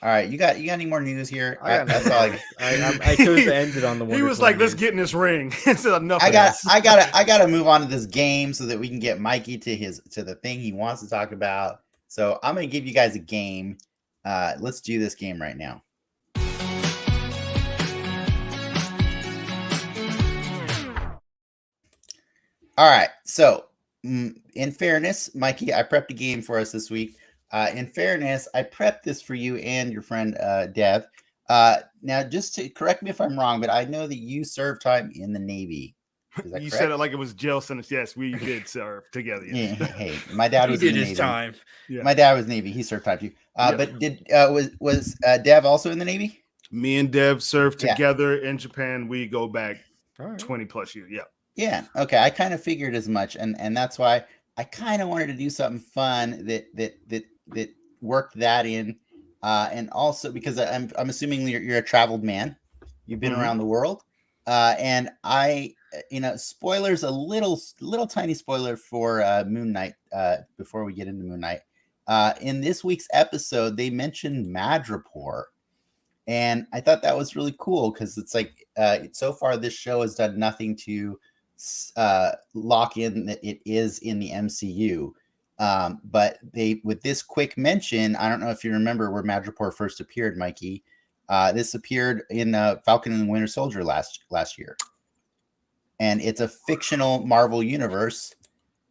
All right, you got any more news here? That's all. I chose to end it on the Wonder He was Twin like, "Let's news. get in this ring." So enough. I gotta move on to this game so that we can get Mikey to the thing he wants to talk about. So I'm gonna give you guys a game. Let's do this game right now. All right. So, in fairness, Mikey, I prepped a game for us this week. In fairness, I prepped this for you and your friend Dev. Now, just to correct me if I'm wrong, but I know that you served time in the Navy. Is that You correct? said it like it was jail sentence. Yes, we did serve together. Yeah. Hey, my dad was He in did the his Navy. time. Yeah. My dad was Navy. He served time too. But was Dev also in the Navy? Me and Dev served Yeah. together in Japan. We go back All right. 20 plus years. Yeah. Yeah. Okay. I kind of figured as much, and that's why I kind of wanted to do something fun that worked that in, and also because I'm assuming you're a traveled man, you've been around the world, and I, spoilers, a little tiny spoiler for Moon Knight. Before we get into Moon Knight, in this week's episode, they mentioned Madripoor. And I thought that was really cool because it's like so far this show has done nothing to lock in that it is in the MCU. But with this quick mention, I don't know if you remember where Madripoor first appeared, Mikey. This appeared in Falcon and the Winter Soldier last year. And it's a fictional Marvel universe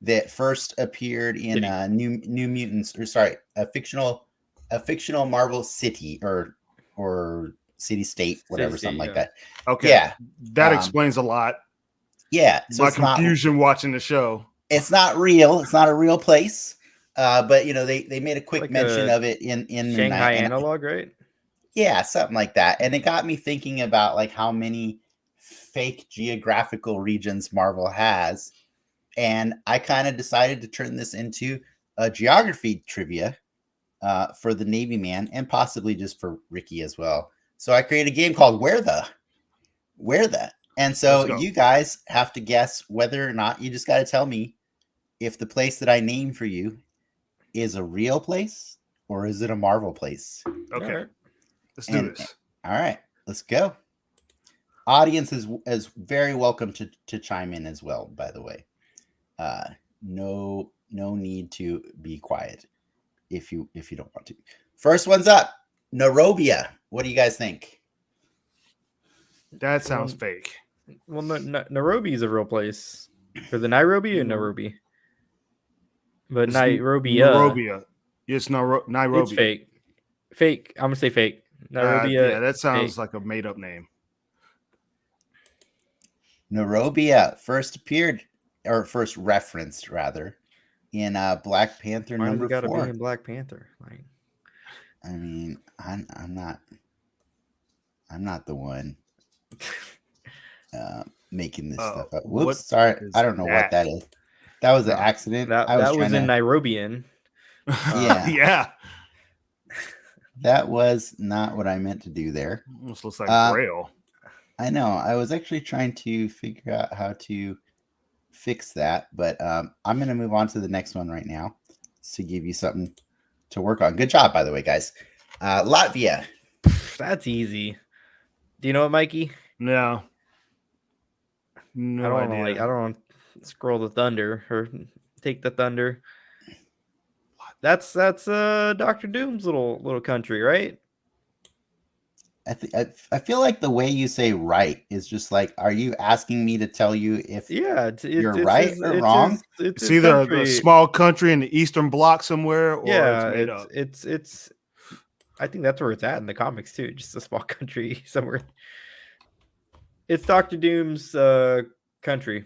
that first appeared in New Mutants, or sorry, a fictional Marvel city or city-state, whatever, something like that. Okay. Yeah. That explains a lot. Yeah. So my confusion watching the show. It's not real. It's not a real place. But they made a quick mention of it in Shanghai analog, right? Yeah, something like that. And it got me thinking about like how many fake geographical regions Marvel has. And I kind of decided to turn this into a geography trivia for the Navy man, and possibly just for Ricky as well. So I created a game called Where the. And so you guys have to guess whether or not, you just got to tell me if the place that I name for you is a real place or is it a Marvel place. Okay. Right. Let's do this. All right, let's go. Audience is very welcome to chime in as well, by the way. No need to be quiet if you don't want to. First one's up. Nairobi. What do you guys think? That sounds fake. Well, Nairobi is a real place. For the Nairobi or Nairobi? But Nairobi. Yes, Nairobi. It's fake. Fake. I'm gonna say fake. Nairobi. Yeah, that sounds fake. like a made up name. Nairobi first referenced rather in Black Panther Why number 4. Gotta be in Black Panther. Like, I mean, I'm not the one making this stuff up. Whoops, sorry, I don't know what that is. That was an accident. That was in Nairobian. Yeah. Yeah. That was not what I meant to do there. Almost looks like Braille. I know. I was actually trying to figure out how to fix that, but I'm going to move on to the next one right now to give you something to work on. Good job, by the way, guys. Latvia. That's easy. Do you know it, Mikey? No. I don't want to scroll the thunder or take the thunder. That's Dr. Doom's little country, right? I feel like the way you say right is just like, are you asking me to tell you if you're right or wrong? It's either a small country in the Eastern Bloc somewhere, or it's made up. It's I think that's where it's at in the comics too. Just a small country somewhere. It's Doctor Doom's country.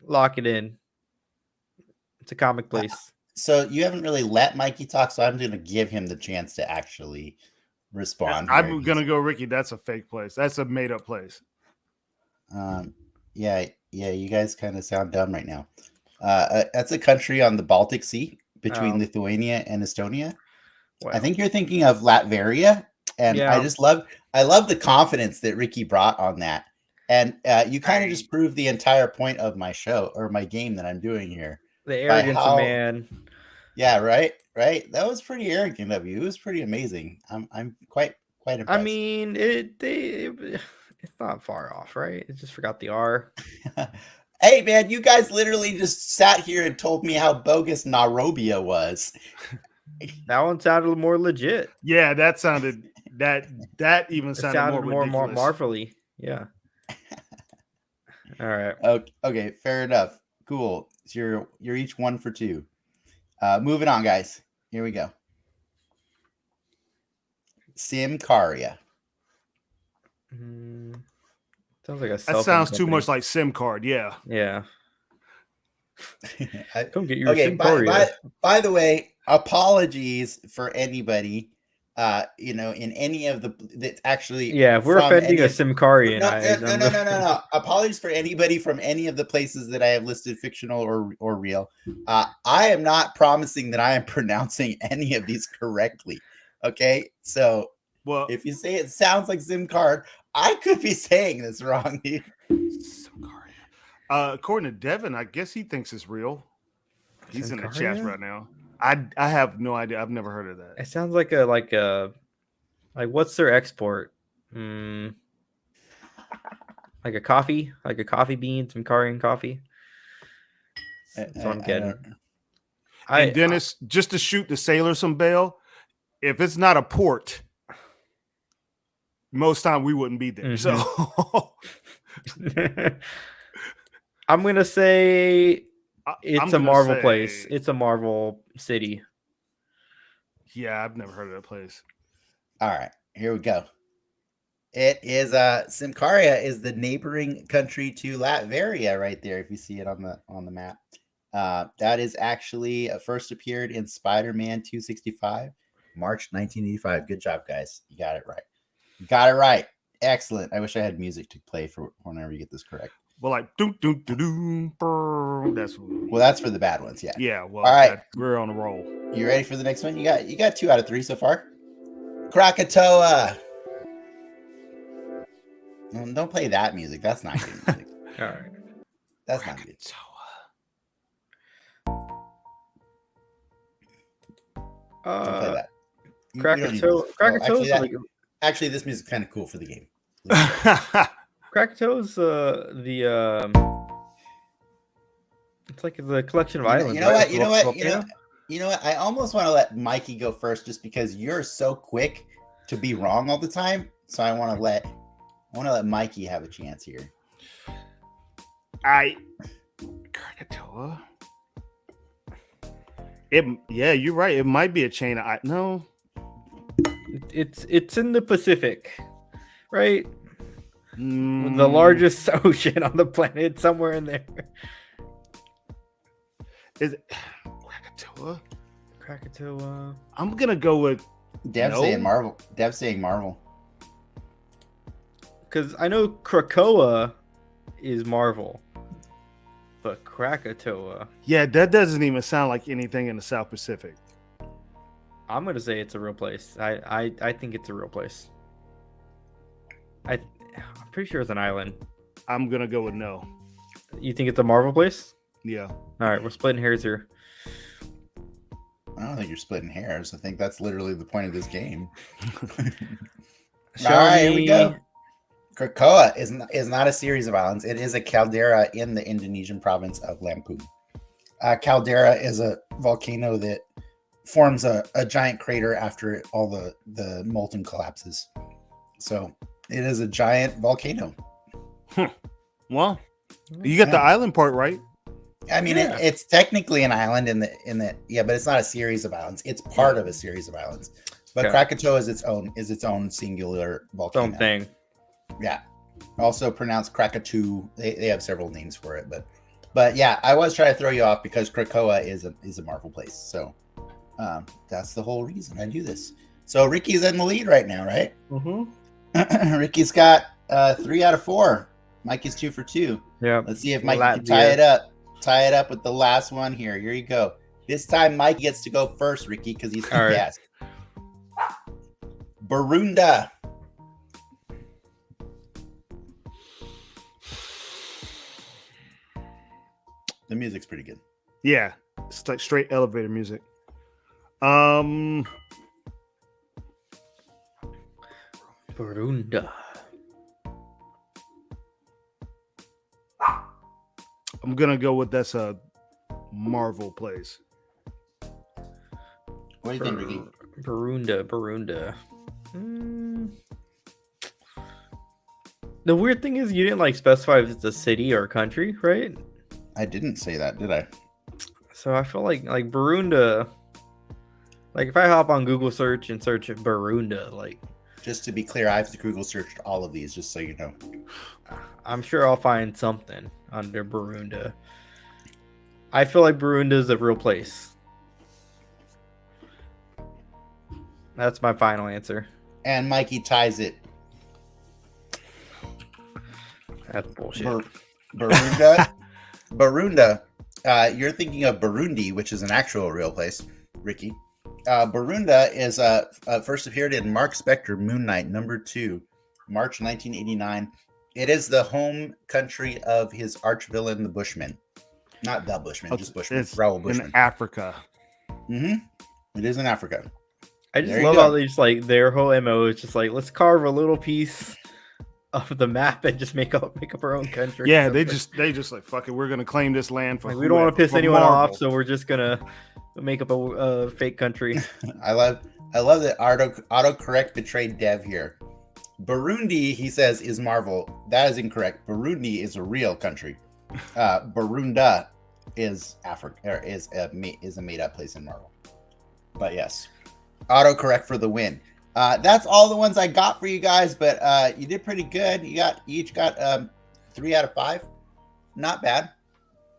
Lock it in. It's a comic place. So you haven't really let Mikey talk, so I'm going to give him the chance to actually respond. I'm going to go, Ricky. That's a fake place. That's a made up place. Yeah. You guys kind of sound dumb right now. That's a country on the Baltic Sea between Lithuania and Estonia. Wow. I think you're thinking of Latveria, and I love the confidence that Ricky brought on that. And you kind of just proved the entire point of my show or my game that I'm doing here. The arrogance of man. Yeah, right. That was pretty arrogant of you. It was pretty amazing. I'm quite impressed. I mean, it's not far off, right? It just forgot the R. Hey, man, you guys literally just sat here and told me how bogus Nairobi was. That one sounded more legit. Yeah, that sounded that even sounded more marvelly. Yeah. All right. Okay, fair enough. Cool. So you're each 1 for 2. Moving on, guys. Here we go. Simcaria. Sounds like a that sounds too much like SIM card. Yeah. Come get your Simcaria. By the way, apologies for anybody. In any of the that's actually if we're offending a Simcarian. No. Apologies for anybody from any of the places that I have listed, fictional or real. I am not promising that I am pronouncing any of these correctly. Okay, so if you say it sounds like SIM card, I could be saying this wrong, dude. Simcaria. According to Devin, I guess he thinks it's real. He's in the chat right now. I have no idea. I've never heard of that. It sounds like what's their export? Like a coffee bean, some Simcarian coffee. That's what I'm getting. And Dennis, just to shoot the sailor some bail, if it's not a port, most time we wouldn't be there. So I'm gonna say it's a Marvel place. It's a Marvel city. Yeah, I've never heard of that place. All right, here we go. It is Simcaria is the neighboring country to Latveria right there. If you see it on the map, that is actually first appeared in Spider-Man 265, March 1985. Good job, guys. You got it right. Excellent. I wish I had music to play for whenever you get this correct. Well, like doom. That's for the bad ones. Yeah. Yeah. Well, all right. We're on a roll. You ready for the next one? You got 2 out of 3 so far. Krakatoa. Well, don't play that music. That's not good music. All right. That's not good. Don't play that. Krakatoa. Actually, this music is kind of cool for the game. Krakatoa's it's like the collection of islands. You know what? I almost want to let Mikey go first, just because you're so quick to be wrong all the time. So I want to let Mikey have a chance here. Krakatoa. You're right. It might be a chain of no. It's in the Pacific, right? The largest ocean on the planet, somewhere in there. Is it Krakatoa? I'm gonna go with Dev saying Marvel. Because I know Krakoa is Marvel, but Krakatoa. Yeah, that doesn't even sound like anything in the South Pacific. I'm gonna say it's a real place. I think it's a real place. I'm pretty sure it's an island. I'm gonna go with no. You think it's a Marvel place? Yeah. All right, we're splitting hairs here. I don't think you're splitting hairs. I think that's literally the point of this game. All right, here we go. Krakoa is not a series of islands. It is a caldera in the Indonesian province of Lampung. Caldera is a volcano that forms a giant crater after all the molten collapses. So it is a giant volcano. Well, you got the island part right. I mean, it's technically an island in the but it's not a series of islands. It's part of a series of islands. But Okay. Krakatoa is its own singular Its volcano. own thing. Yeah. Also pronounced Krakatoa. They have several names for it, but yeah, I was trying to throw you off because Krakoa is a Marvel place. So that's the whole reason I do this. So Ricky's in the lead right now, right? Mm-hmm. Ricky's got 3 out of 4. Mikey's 2 for 2. Yeah. Let's see if Mikey can tie it up. Tie it up with the last one here. Here you go. This time Mike gets to go first, Ricky, because he's the All right. guest. Barunda. The music's pretty good. Yeah, it's like straight elevator music. Barunda. I'm gonna go with that's a Marvel place. What do you think, Ricky? Barunda. The weird thing is you didn't like specify if it's a city or a country, right? I didn't say that, did I? So I feel like Barunda. Like if I hop on Google search and search Barunda, like Just to be clear, I've Google searched all of these, just so you know. I'm sure I'll find something under Barunda. I feel like Barunda is a real place. That's my final answer. And Mikey ties it. That's bullshit. Barunda. Barunda. You're thinking of Burundi, which is an actual real place, Ricky. Barunda is first appeared in Mark Spector Moon Knight #2, March 1989. It is the home country of his arch villain, the Bushman. Not the Bushman, just Bushman. It's Raoul Bushman. in Africa. It is in Africa. I just There you love go. how they just like their whole MO is just like let's carve a little piece of the map and just make up our own country. Yeah, So they just like fuck it. We're gonna claim this land for. like, we don't want to whoever, piss for anyone Marvel. off, so we're just gonna make up a fake country. I love that autocorrect betrayed Dev here. Burundi, he says, is Marvel. That is incorrect. Burundi is a real country. Barunda is Africa, or is a made up place in Marvel. But yes, autocorrect for the win. That's all the ones I got for you guys, but you did pretty good. You each got 3 out of 5. Not bad.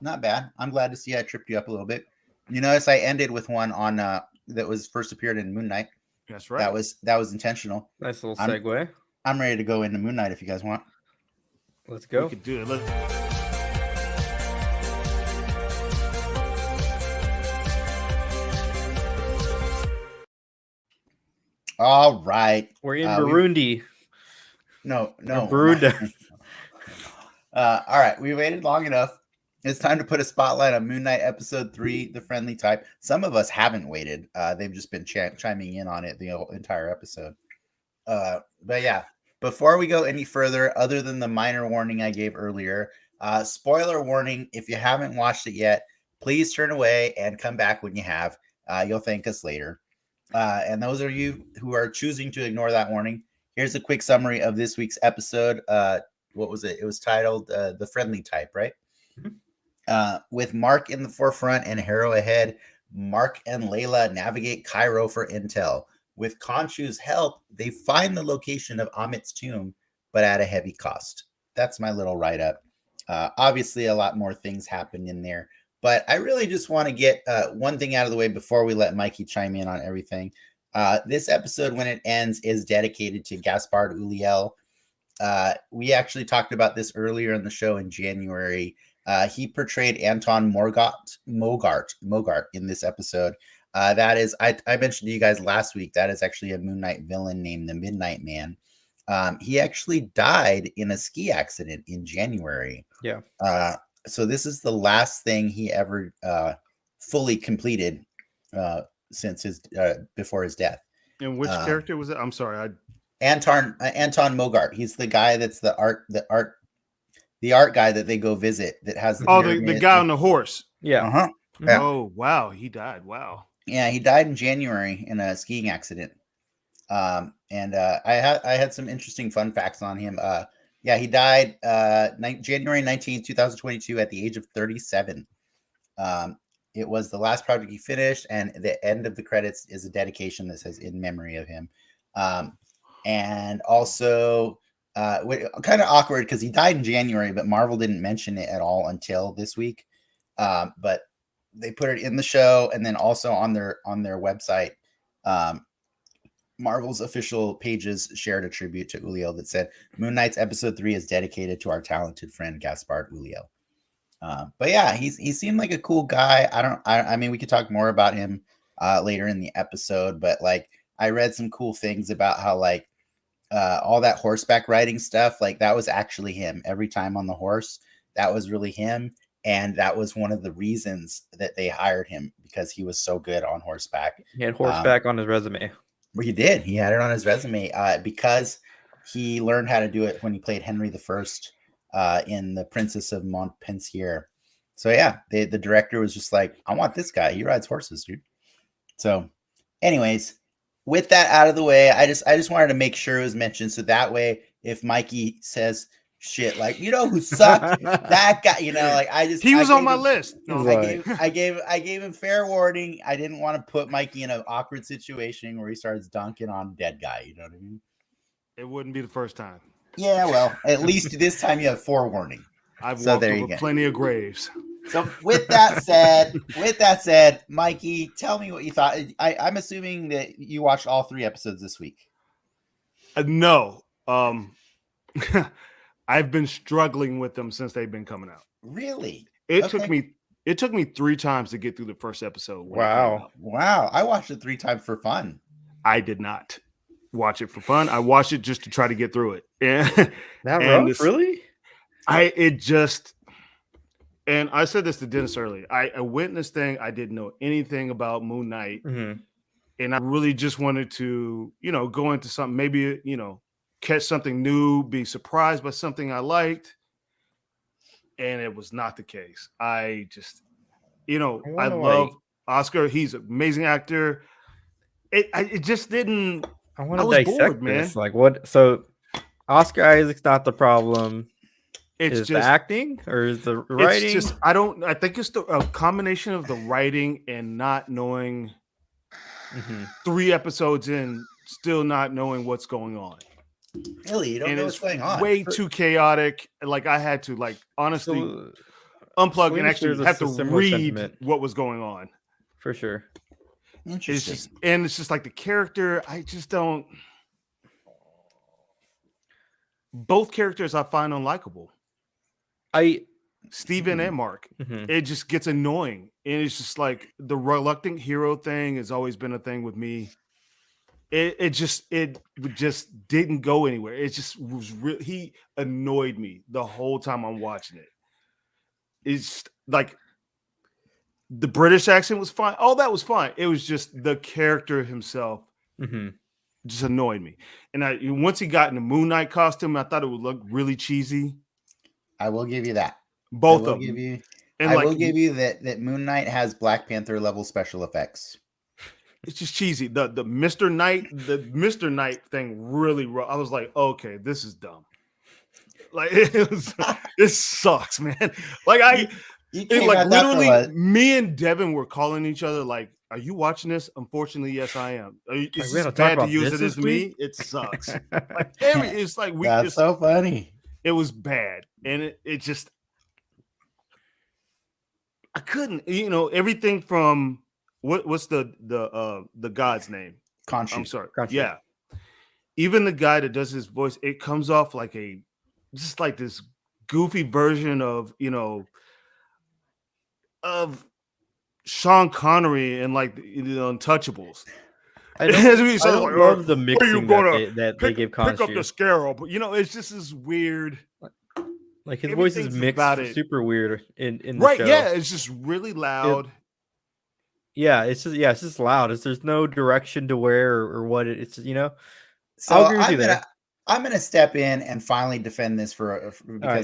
I'm glad to see I tripped you up a little bit. You notice I ended with one on that was first appeared in Moon Knight. That's right. That was intentional. Nice little segue. I'm ready to go into Moon Knight if you guys want. Let's We go. could do it. All right. We're in Burundi. No. Barunda. All right. We waited long enough. It's time to put a spotlight on Moon Knight episode 3, The Friendly Type. Some of us haven't waited. They've just been chiming in on it the entire episode. But yeah, before we go any further, other than the minor warning I gave earlier, spoiler warning, if you haven't watched it yet, please turn away and come back when you have. You'll thank us later. And those of you who are choosing to ignore that warning, here's a quick summary of this week's episode. What was it? It was titled The Friendly Type, right? With Mark in the forefront and Harrow ahead, Mark and Layla navigate Cairo for intel. With Khonshu's help, they find the location of Amit's tomb, but at a heavy cost. That's my little write-up. Obviously, a lot more things happen in there, but I really just want to get one thing out of the way before we let Mikey chime in on everything. This episode, when it ends, is dedicated to Gaspard Ulliel. We actually talked about this earlier in the show in January. He portrayed Anton Mogart in this episode. That is, I mentioned to you guys last week, that is actually a Moon Knight villain named the Midnight Man. He actually died in a ski accident in January. Yeah. So this is the last thing he ever fully completed since before his death. And which character was it? I'm sorry. Anton Mogart. He's the guy that's the art guy that they go visit. That has the guy on the horse. Yeah. Yeah. Oh wow, he died. Wow. Yeah, he died in January in a skiing accident. And I had some interesting fun facts on him. Yeah, he died January 19th, 2022 at the age of 37. it was the last project he finished, and the end of the credits is a dedication that says "in memory of him." And also, kind of awkward because he died in January, but Marvel didn't mention it at all until this week. But they put it in the show, and then also on their website. Marvel's official pages shared a tribute to Uliel that said, "Moon Knight's episode 3 is dedicated to our talented friend Gaspard Uliel." But yeah, he seemed like a cool guy. I mean, we could talk more about him later in the episode, but like I read some cool things about how like all that horseback riding stuff, like that was actually him every time on the horse. That was really him. And that was one of the reasons that they hired him, because he was so good on horseback. He had horseback on his resume. Well, he did. He had it on his resume because he learned how to do it when he played Henry I in The Princess of Montpensier. So yeah, the director was just like, I want this guy. He rides horses, dude. So anyways, with that out of the way, I just wanted to make sure it was mentioned. So that way, if Mikey says shit like, you know who sucked, that guy, you know, like he was on my list. No, I gave him fair warning. I didn't want to put Mikey in an awkward situation where he starts dunking on dead guy. You know what I mean? It wouldn't be the first time. Yeah, well, at least this time you have forewarning. I've walked over plenty of graves. So with that said, Mikey, tell me what you thought. I'm assuming that you watched all 3 episodes this week. No. I've been struggling with them since they've been coming out. Really? It took me 3 times to get through the first episode. Wow. I watched it 3 times for fun. I did not watch it for fun. I watched it just to try to get through it. Really? And I said this to Dennis earlier. I went this thing. I didn't know anything about Moon Knight. Mm-hmm. And I really just wanted to, go into something, maybe, catch something new, be surprised by something I liked. And it was not the case. I just, I love Oscar. He's an amazing actor. It just didn't. I want to dissect this. Like what? So Oscar Isaac's not the problem. It's just the acting, or is the writing? It's just I think it's a combination of the writing and not knowing. 3 episodes in, still not knowing what's going on. Really, you don't know what's going on. Way too chaotic. Like I had to honestly unplug and actually have to read what was going on. For sure. Interesting. It's just like the character. I just don't. Both characters I find unlikable. Steven and Mark. It just gets annoying. And it's just like the reluctant hero thing has always been a thing with me. It just didn't go anywhere. It just was he annoyed me the whole time I'm watching it. It's like the British accent was fine. All that was fine. It was just the character himself just annoyed me. And once he got in the Moon Knight costume, I thought it would look really cheesy. I will give you that. Both of them. I will give you that Moon Knight has Black Panther level special effects. It's just cheesy. The Mr. Knight thing really. I was like, okay, this is dumb. Like it sucks, man. Like literally, me and Devin were calling each other like, "Are you watching this?" Unfortunately, yes, I am. It's just bad to use it as me. It sucks. It's like That's so funny. It was bad, and it just. I couldn't, everything from what's the god's name? Khonshu. I'm sorry. Khonshu. Yeah. Even the guy that does his voice, it comes off like just like this goofy version of, of Sean Connery and like the Untouchables. I don't love the mixing that they give Khonshu. Pick up the scarab, but it's just this weird. Like his voice is mixed super weird in the show. Yeah, it's just really loud. It's just loud. There's no direction to where or what it's So I'll agree with you there. I'm gonna step in and finally defend this because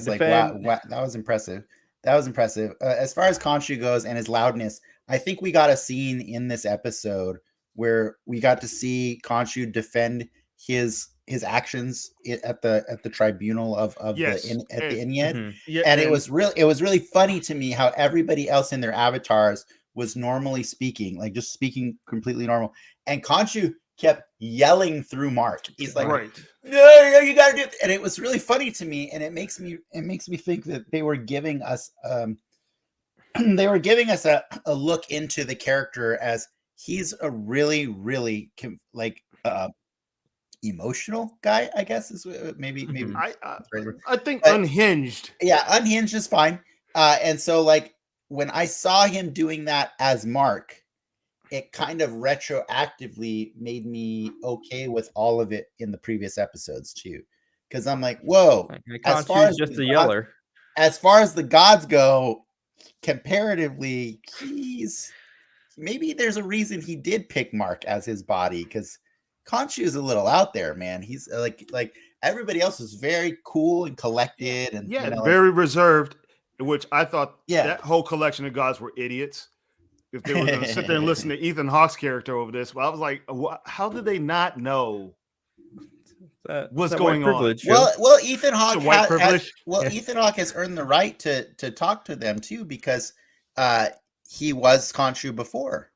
wow, that was impressive. As far as Khonshu goes and his loudness, I think we got a scene in this episode where we got to see Khonshu defend his actions at the tribunal of the Ennead. Yeah, and it was really funny to me how everybody else in their avatars was normally speaking, like just speaking completely normal, and Khonshu kept yelling through Mark. He's like, Right. no, you gotta do it. And it was really funny to me, and it makes me think that they were giving us a look into the character as he's a really, really emotional guy, I guess is maybe I think but, unhinged. Yeah, unhinged is fine. And so like when I saw him doing that as Mark, it kind of retroactively made me okay with all of it in the previous episodes too, because I'm like, whoa, as far as just the yeller, as far as the gods go, comparatively, maybe there's a reason he did pick Mark as his body, because Khonshu is a little out there, man. He's like everybody else is very cool and collected, and very reserved. Which I thought that whole collection of gods were idiots. If they were going to sit there and listen to Ethan Hawke's character over this, well, I was like, how did they not know what's going on? Well, Ethan Hawke Ethan Hawke has earned the right to talk to them too, because he was Khonshu before.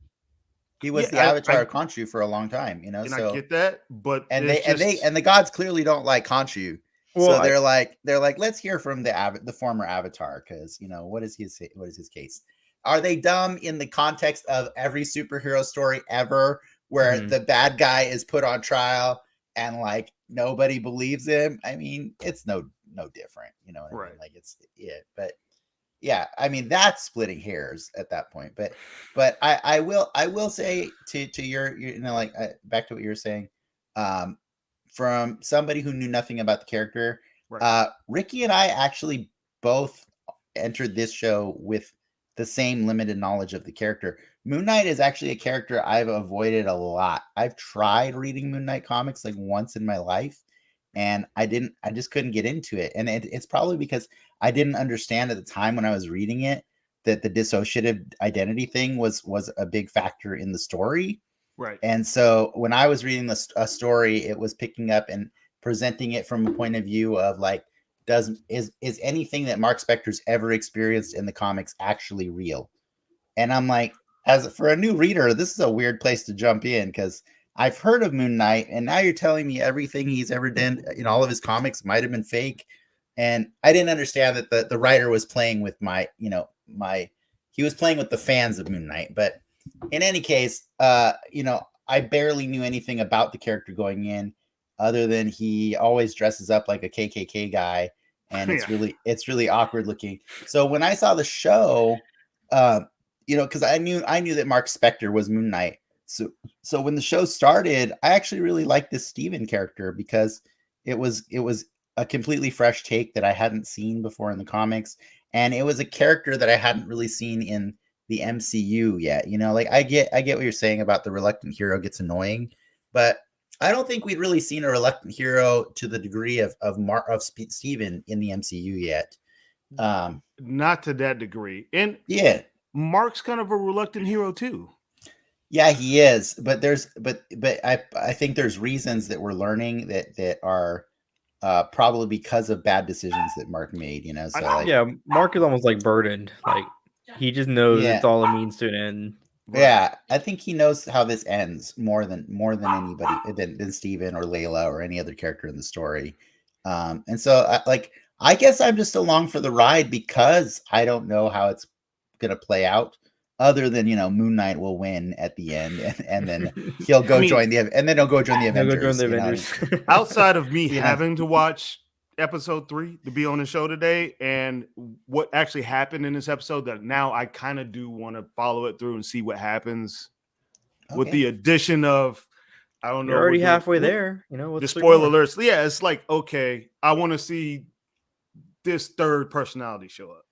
He was the avatar of Khonshu for a long time, And so I get that, but the gods clearly don't like Khonshu. Well, so they're like, let's hear from the former avatar, because what is his case? Are they dumb in the context of every superhero story ever, where the bad guy is put on trial and like nobody believes him? I mean, it's no different, what I mean? Like but yeah, I mean that's splitting hairs at that point. But I will say to your like back to what you were saying, from somebody who knew nothing about the character, Ricky and I actually both entered this show with the same limited knowledge of the character. Moon Knight is actually a character I've avoided a lot. I've tried reading Moon Knight comics like once in my life, and I just couldn't get into it. And it's probably because I didn't understand at the time when I was reading it that the dissociative identity thing was a big factor in the story. Right. And so when I was reading a story, it was picking up and presenting it from a point of view of like, is anything that Mark Spector's ever experienced in the comics actually real? And I'm like, for a new reader, this is a weird place to jump in, because I've heard of Moon Knight, and now you're telling me everything he's ever done in all of his comics might have been fake. And I didn't understand that the writer was playing with he was playing with the fans of Moon Knight. But in any case, I barely knew anything about the character going in, other than he always dresses up like a KKK guy, and it's really awkward looking. So when I saw the show, because I knew that Mark Spector was Moon Knight. So when the show started, I actually really liked this Steven character, because it was a completely fresh take that I hadn't seen before in the comics, and it was a character that I hadn't really seen in the MCU yet. Like I get what you're saying about the reluctant hero gets annoying, but I don't think we'd really seen a reluctant hero to the degree of Steven in the MCU yet. Not to that degree. And Mark's kind of a reluctant hero too. Yeah, he is. But I think there's reasons that we're learning that are probably because of bad decisions that Mark made. So Mark is almost like burdened. Like he just knows it's all it means to an end. Yeah, I think he knows how this ends more than anybody than Steven or Layla or any other character in the story. And so I guess I'm just along for the ride, because I don't know how it's gonna play out, other than Moon Knight will win at the end, and then he'll go join the Avengers. Outside of me having to watch episode 3 to be on the show today, and what actually happened in this episode, that now I kind of do want to follow it through and see what happens with the addition of, I don't know, you're already halfway there, the spoiler alerts. Yeah, it's like, okay, I want to see this third personality show up.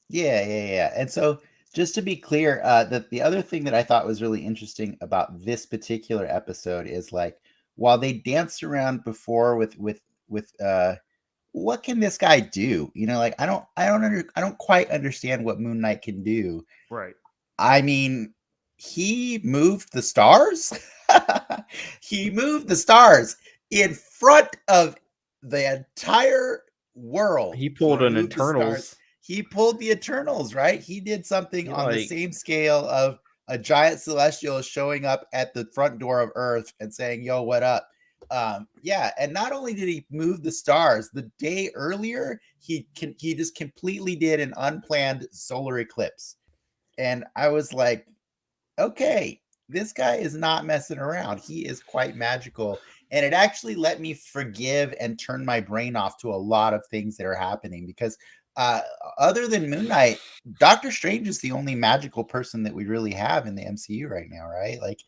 Yeah. And so just to be clear, that the other thing that I thought was really interesting about this particular episode is, like, while they danced around before with what can this guy do? Like I don't quite understand what Moon Knight can do. Right. I mean, he moved the stars. He moved the stars in front of the entire world. He pulled an Eternals. he pulled the Eternals, right? He did something on the same scale of a giant celestial showing up at the front door of Earth and saying, "Yo, what up?" Yeah, and not only did he move the stars, the day earlier he just completely did an unplanned solar eclipse, and I was like, okay, this guy is not messing around. He is quite magical, and it actually let me forgive and turn my brain off to a lot of things that are happening because other than Moon Knight, Doctor Strange is the only magical person that we really have in the MCU right now, right? Like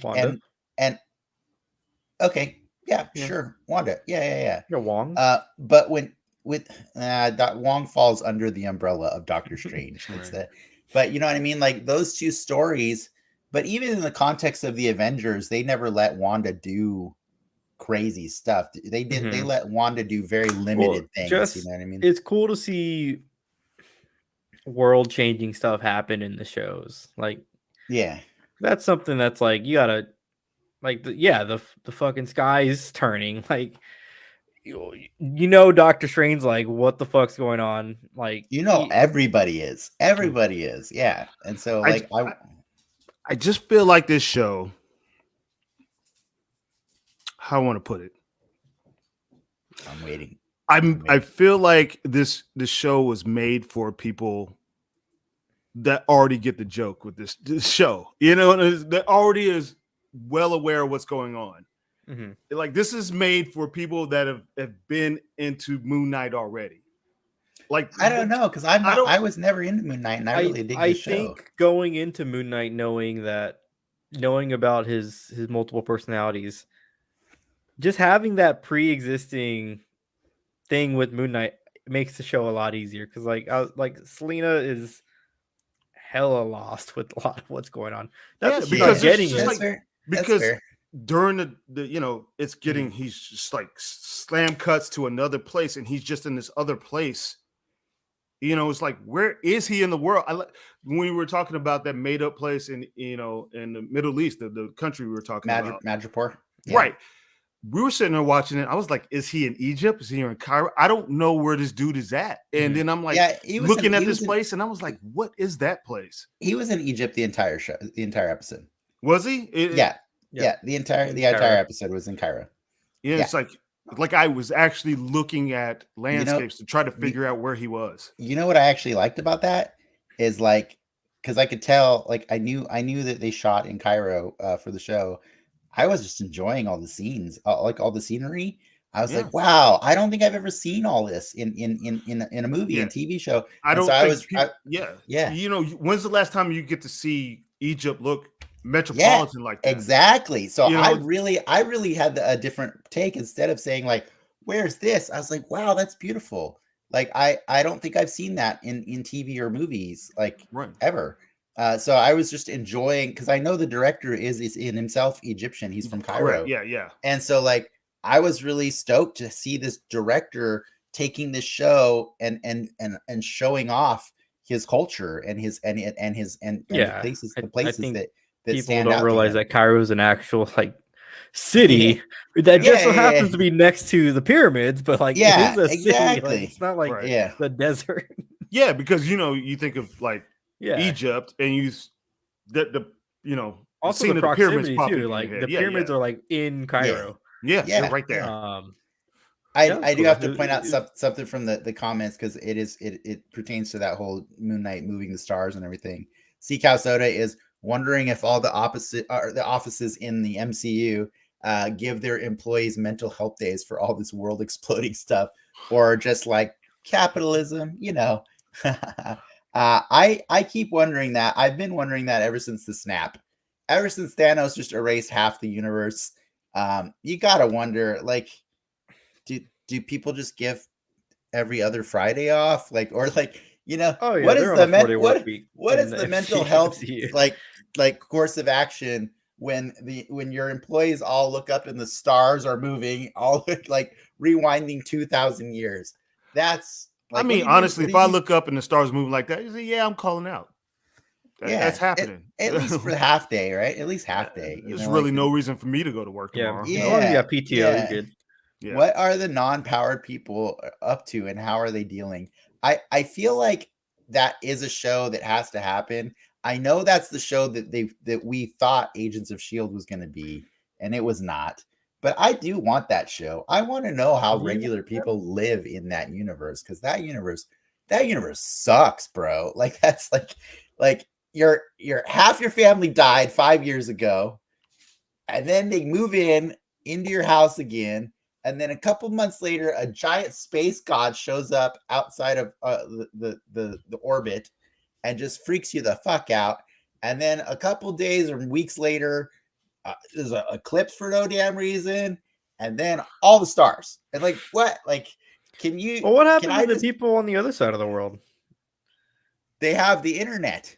Wanda. and okay, yeah, sure, Wanda, yeah. Wong. But with Wong falls under the umbrella of Doctor Strange. It's Right. but you know what I mean? Like those two stories. But even in the context of the Avengers, they never let Wanda do crazy stuff. They did. They let Wanda do very limited things. You know what I mean? It's cool to see world-changing stuff happen in the shows. Like, yeah, that's something that's like you gotta like. The fucking sky is turning. Like, Doctor Strange. Like, what the fuck's going on? Like, everybody is. Everybody is. Yeah, and so like I just feel like this show. How I want to put it. I'm waiting. I feel like this show was made for people that already get the joke with this show. That already is well aware of what's going on. Mm-hmm. Like this is made for people that have been into Moon Knight already. Like I don't know because I was never into Moon Knight and I really dig the show. I think going into Moon Knight knowing about his multiple personalities, just having that pre-existing thing with Moon Knight makes the show a lot easier because like Selena is hella lost with a lot of what's going on. That's because getting because during the it's getting he's just like slam cuts to another place and he's just in this other place. It's like, where is he in the world? When we were talking about that made up place in the Middle East, the country we were talking about, Madripoor, right? We were sitting there watching it. I was like, is he in Egypt? Is he in Cairo? I don't know where this dude is at. And then I'm like, looking at this place, and I was like, what is that place? He was in Egypt the entire show, the entire episode. Was he? Yeah. The entire episode was in Cairo. Yeah, it's like I was actually looking at landscapes to try to figure out where he was. You know what I actually liked about that is like, because I could tell, like I knew that they shot in Cairo for the show. I was just enjoying all the scenes, like all the scenery. I was like, wow, I don't think I've ever seen all this in a movie and TV show. When's the last time you get to see Egypt look metropolitan like that? Exactly. So I really had a different take. Instead of saying like, where's this? I was like, wow, that's beautiful. Like I don't think I've seen that in TV or movies ever. So I was just enjoying because I know the director is in himself Egyptian. He's from Cairo. Correct. Yeah. And so like I was really stoked to see this director taking this show and showing off his culture and the places I think that people don't realize that Cairo is an actual like city that just so happens to be next to the pyramids, but like it is a city. Like, it's not like the desert. Yeah, because you think of like Egypt and also the proximity too. Like the pyramids are like in Cairo. Yeah, they're right there. I do have to point out something from the comments because it pertains to that whole Moon Knight moving the stars and everything. C Cow Soda is wondering if all the offices in the MCU give their employees mental health days for all this world exploding stuff, or just like capitalism, I keep wondering that. I've been wondering that ever since the snap, ever since Thanos just erased half the universe. You gotta wonder, like, do people just give every other Friday off, what is the mental health like course of action when your employees all look up and the stars are moving, all like rewinding 2,000 years? That's like, honestly, if I look up and the stars move like that, you say, I'm calling out. That's happening. At least for the half day, right? At least half day. There's really no reason for me to go to work tomorrow. Yeah, PTO, you're good. Yeah. What are the non-powered people up to and how are they dealing? I feel like that is a show that has to happen. I know that's the show that we thought Agents of S.H.I.E.L.D. was going to be, and it was not. But I do want that show. I want to know how regular people live in that universe, because that universe sucks, bro. Like that's like your half your family died 5 years ago, and then they move into your house again, and then a couple months later, a giant space god shows up outside of the orbit and just freaks you the fuck out. And then a couple days or weeks later, there's an eclipse for no damn reason, and then all the stars. And like, what? Like, can you? Well, what happened to the people on the other side of the world? They have the internet.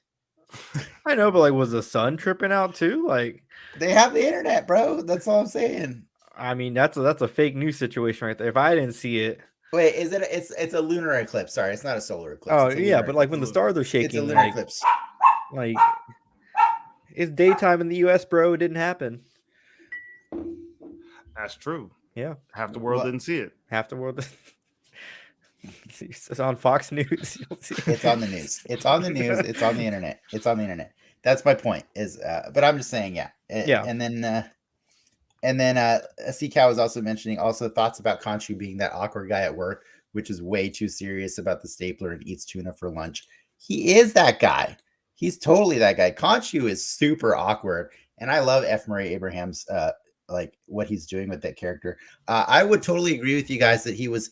I know, but like, was the sun tripping out too? Like, they have the internet, bro. That's all I'm saying. I mean, that's a fake news situation right there. If I didn't see it. Wait, is it? It's a lunar eclipse. Sorry, it's not a solar eclipse. Oh yeah, but like when the stars are shaking, it's a lunar eclipse. Like it's daytime in the U.S., bro. It didn't happen. That's true. Yeah, half the world didn't see it. Half the world. It's on Fox News. You'll see. It's on the news. It's on the news. It's on the internet. It's on the internet. That's my point. Is but I'm just saying, yeah. And then C-Cow was also mentioning thoughts about Khonshu being that awkward guy at work, which is way too serious about the stapler and eats tuna for lunch. He is that guy. He's totally that guy. Khonshu is super awkward, and I love F. Murray Abraham's like what he's doing with that character. I would totally agree with you guys that he was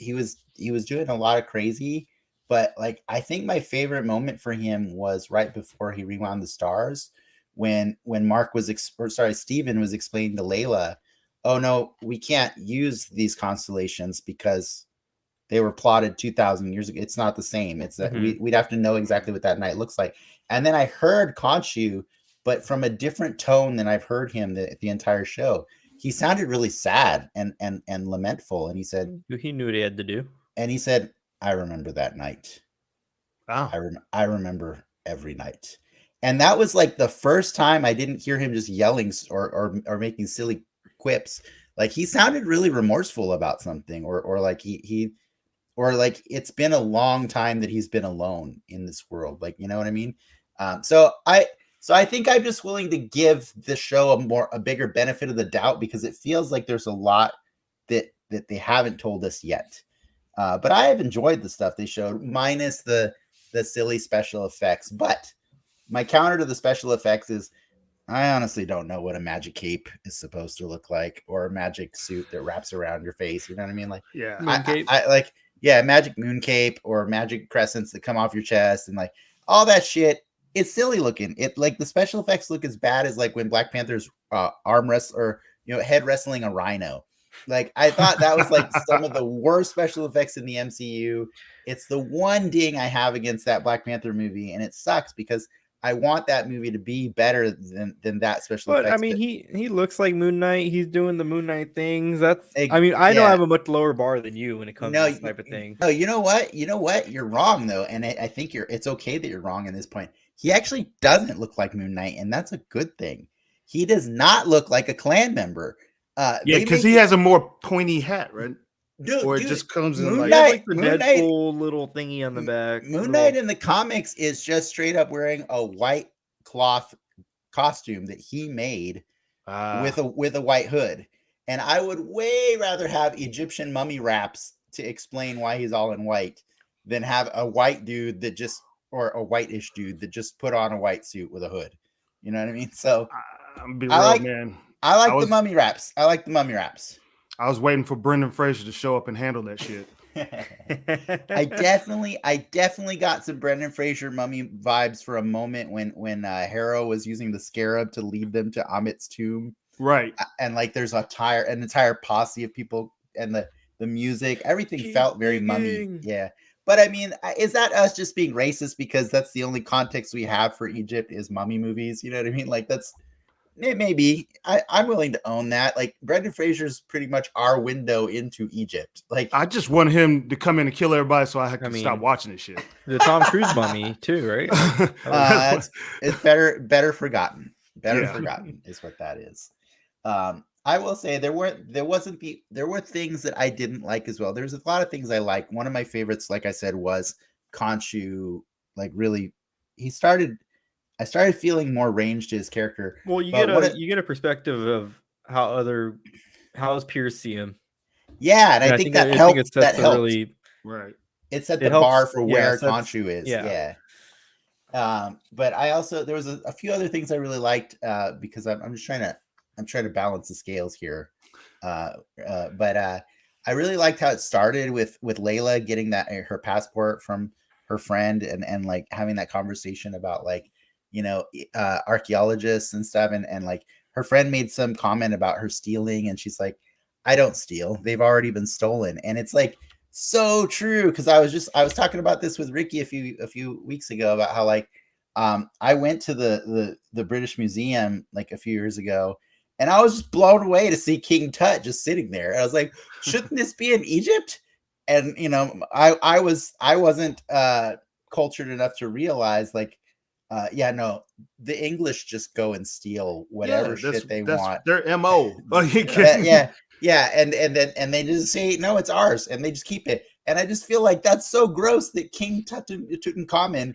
doing a lot of crazy, but like I think my favorite moment for him was right before he rewound the stars, when Steven was explaining to Layla, oh no, we can't use these constellations because they were plotted 2,000 years ago. It's not the same. It's that we'd have to know exactly what that night looks like. And then I heard Khonshu, but from a different tone than I've heard him the entire show. He sounded really sad and lamentful. And he said he knew what he had to do. And he said, I remember that night. Wow. I remember every night. And that was like the first time I didn't hear him just yelling or making silly quips. Like he sounded really remorseful about something, or like he like it's been a long time that he's been alone in this world. Like, you know what I mean? So I think I'm just willing to give the show a bigger benefit of the doubt, because it feels like there's a lot that they haven't told us yet. But I have enjoyed the stuff they showed, minus the silly special effects. But my counter to the special effects is I honestly don't know what a magic cape is supposed to look like, or a magic suit that wraps around your face. You know what I mean? Like, yeah, magic moon cape or magic crescents that come off your chest and like all that shit. It's silly looking. It like the special effects look as bad as like when Black Panther's head wrestling a rhino. Like I thought that was like some of the worst special effects in the MCU. It's the one ding I have against that Black Panther movie, and it sucks because I want that movie to be better than that special effects. But I mean, he looks like Moon Knight. He's doing the Moon Knight things. I know I have a much lower bar than you when it comes to this type of thing. No, you know what? You're wrong though, and I think it's okay that you're wrong in this point. He actually doesn't look like Moon Knight, and that's a good thing. He does not look like a Klan member. Because he has a more pointy hat, right? Or it just comes in like the Deadpool little thingy on the back. Moon Knight in the comics is just straight up wearing a white cloth costume that he made with a white hood. And I would way rather have Egyptian mummy wraps to explain why he's all in white than have a white dude that just, or a whitish dude that just put on a white suit with a hood. You know what I mean? So man. I like the mummy wraps. I was waiting for Brendan Fraser to show up and handle that shit. I definitely got some Brendan Fraser mummy vibes for a moment when Harrow was using the scarab to lead them to Amit's tomb. Right. And like there's an entire posse of people, and the music, everything felt very mummy. Yeah. But I mean, is that us just being racist because that's the only context we have for Egypt is mummy movies? You know what I mean? Like that's maybe I'm willing to own that. Like Brendan Fraser's pretty much our window into Egypt. Like I just want him to come in and kill everybody so I can stop watching this shit. The Tom Cruise mummy too, right? It's better forgotten. Forgotten is what that is. I will say there were things that I didn't like as well. There's a lot of things I like. One of my favorites, like I said, was Khonshu like really I started feeling more range to his character. Well, you But get a perspective of how his peers see him. Yeah, and I think that helped. It sets a really right. It set it the bar helps- for yeah, where it sets- Khonshu is. yeah. But I also there was a few other things I really liked because I'm trying to balance the scales here. But I really liked how it started with Layla getting that her passport from her friend and like having that conversation about like archaeologists and stuff and like her friend made some comment about her stealing and she's like, I don't steal, they've already been stolen. And it's like so true because I was talking about this with Ricky a few weeks ago about how like I went to the British Museum like a few years ago and I was just blown away to see King Tut just sitting there. I was like, shouldn't this be in Egypt? And I wasn't cultured enough to realize like no, the English just go and steal whatever shit they want. Their MO. Yeah, and they just say no, it's ours, and they just keep it. And I just feel like that's so gross that King Tutankhamun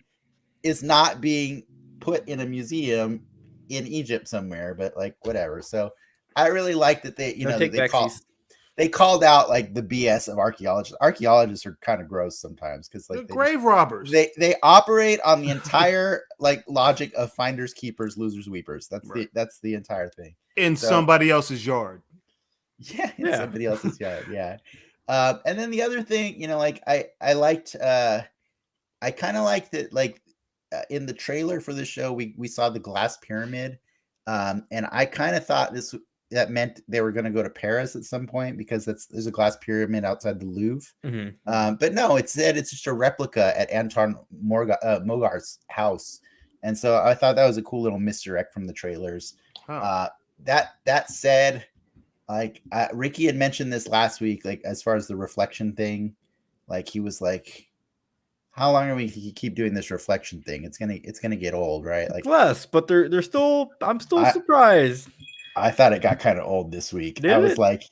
is not being put in a museum in Egypt somewhere, but like whatever. So I really like that they called out like the BS of archaeologists. Archaeologists are kind of gross sometimes because like grave robbers. They operate on the entire like logic of finders keepers, losers weepers. That's the entire thing in somebody else's yard. Yeah, in somebody else's yard. Yeah. And then the other thing, like I liked I kind of liked that like in the trailer for the show we saw the glass pyramid, and I kind of thought that meant they were going to go to Paris at some point because there's a glass pyramid outside the Louvre. Mm-hmm. But no, it's just a replica at Anton Mogar's house, and so I thought that was a cool little misdirect from the trailers. That said, like Ricky had mentioned this last week, like as far as the reflection thing, like he was like, how long are we keep doing this reflection thing? It's gonna get old, right? Like less, but they're still. I'm still surprised. I thought it got kind of old this week. I was like,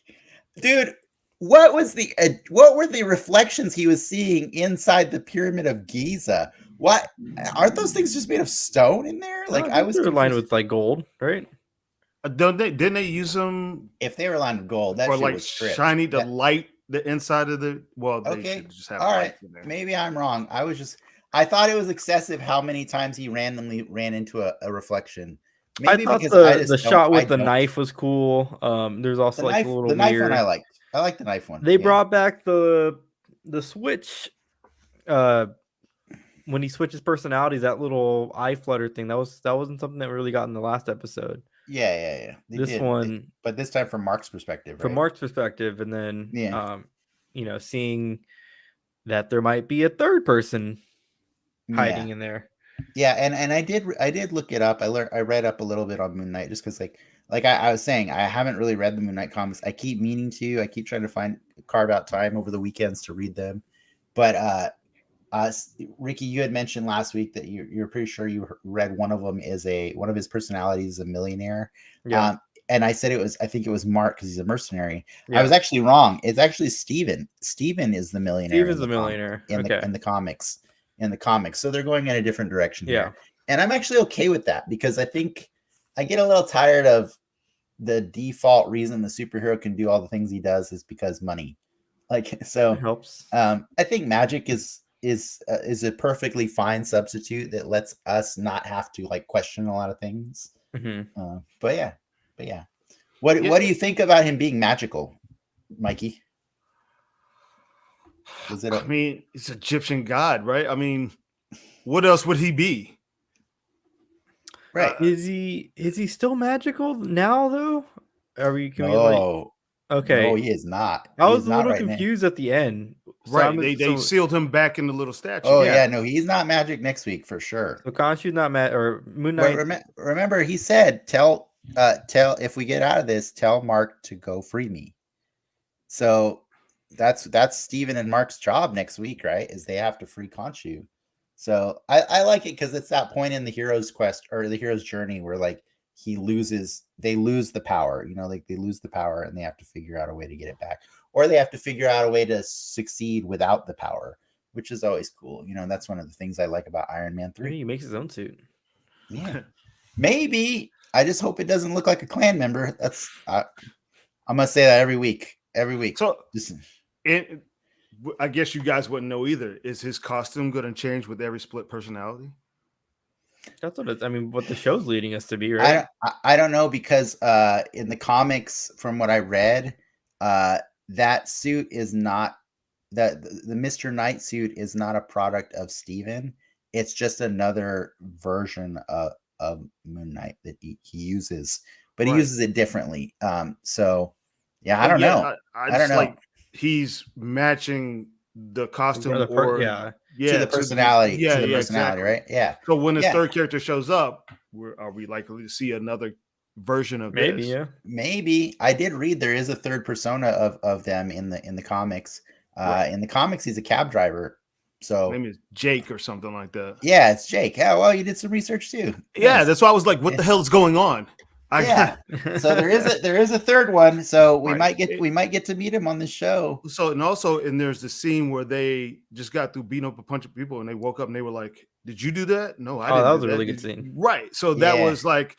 dude, what were the reflections he was seeing inside the Pyramid of Giza? What aren't those things just made of stone in there? Like I was lined with like gold, right? Didn't they use them? If they were lined with gold, that for shit like was stripped. shiny to light the inside of the. Well, they okay, should just have all right. in there. Maybe I'm wrong. I thought it was excessive how many times he randomly ran into a reflection. Maybe I thought the shot with the knife was cool. There's also the like knife, a little the knife weird. one I liked. I like the knife one. They brought back the switch. When he switches personalities, that little eye flutter thing that wasn't something that we really got in the last episode. Yeah. But this time from Mark's perspective. From Mark's perspective, and then seeing that there might be a third person hiding in there. Yeah, and I did look it up. I read up a little bit on Moon Knight just because like I was saying, I haven't really read the Moon Knight comics. I keep meaning to. I keep trying to carve out time over the weekends to read them. But Ricky, you had mentioned last week that you're pretty sure you read one of them one of his personalities is a millionaire. Yeah. And I said I think it was Mark because he's a mercenary. Yeah. I was actually wrong. It's actually Steven. Steven is the millionaire. Steven's the millionaire. In the comics. So they're going in a different direction here. And I'm actually okay with that because I think I get a little tired of the default reason the superhero can do all the things he does is because money. Like, so it helps. I think magic is a perfectly fine substitute that lets us not have to like question a lot of things. Mm-hmm. But yeah. What do you think about him being magical, Mikey? I mean, it's Egyptian god, right? I mean, what else would he be? Right. Is he still magical now though? Okay. No, he is not. I was a little confused at the end. Right. They sealed him back in the little statue. Oh yeah, no, he's not magic next week for sure. So Khonshu's not or Moon Knight. Remember he said tell if we get out of this, tell Mark to go free me. So that's Steven and Mark's job next week, right? Is they have to free Khonshu. So I like it because it's that point in the hero's quest or the hero's journey where like they lose the power, like they lose the power and they have to figure out a way to get it back, or they have to figure out a way to succeed without the power, which is always cool. You know, that's one of the things I like about Iron Man 3. He makes his own suit. Yeah, maybe. I just hope it doesn't look like a clan member. That's I'm gonna say that every week. Every week. So Just, I guess you guys wouldn't know either. Is his costume going to change with every split personality? That's what I mean. What the show's leading us to be, right? I don't know, because in the comics, from what I read, that suit is not that the Mr. Knight suit is not a product of Steven. It's just another version of Moon Knight that he uses, but he uses it differently. So yeah, I don't know. I don't know. Like he's matching the costume to the personality, to the personality, exactly. Right? Yeah. So when his third character shows up, are we likely to see another version of maybe this? Yeah, maybe. I did read there is a third persona of them in the comics. In the comics, he's a cab driver. So his name is Jake or something like that. Yeah, it's Jake. Yeah, well, you did some research too. Yeah, that's why I was like, what the hell is going on? So there is a third one. So we might get to meet him on the show. So and there's the scene where they just got through beating up a bunch of people and they woke up and they were like, "Did you do that?" No, I didn't. That was a really good scene. Right. So that was like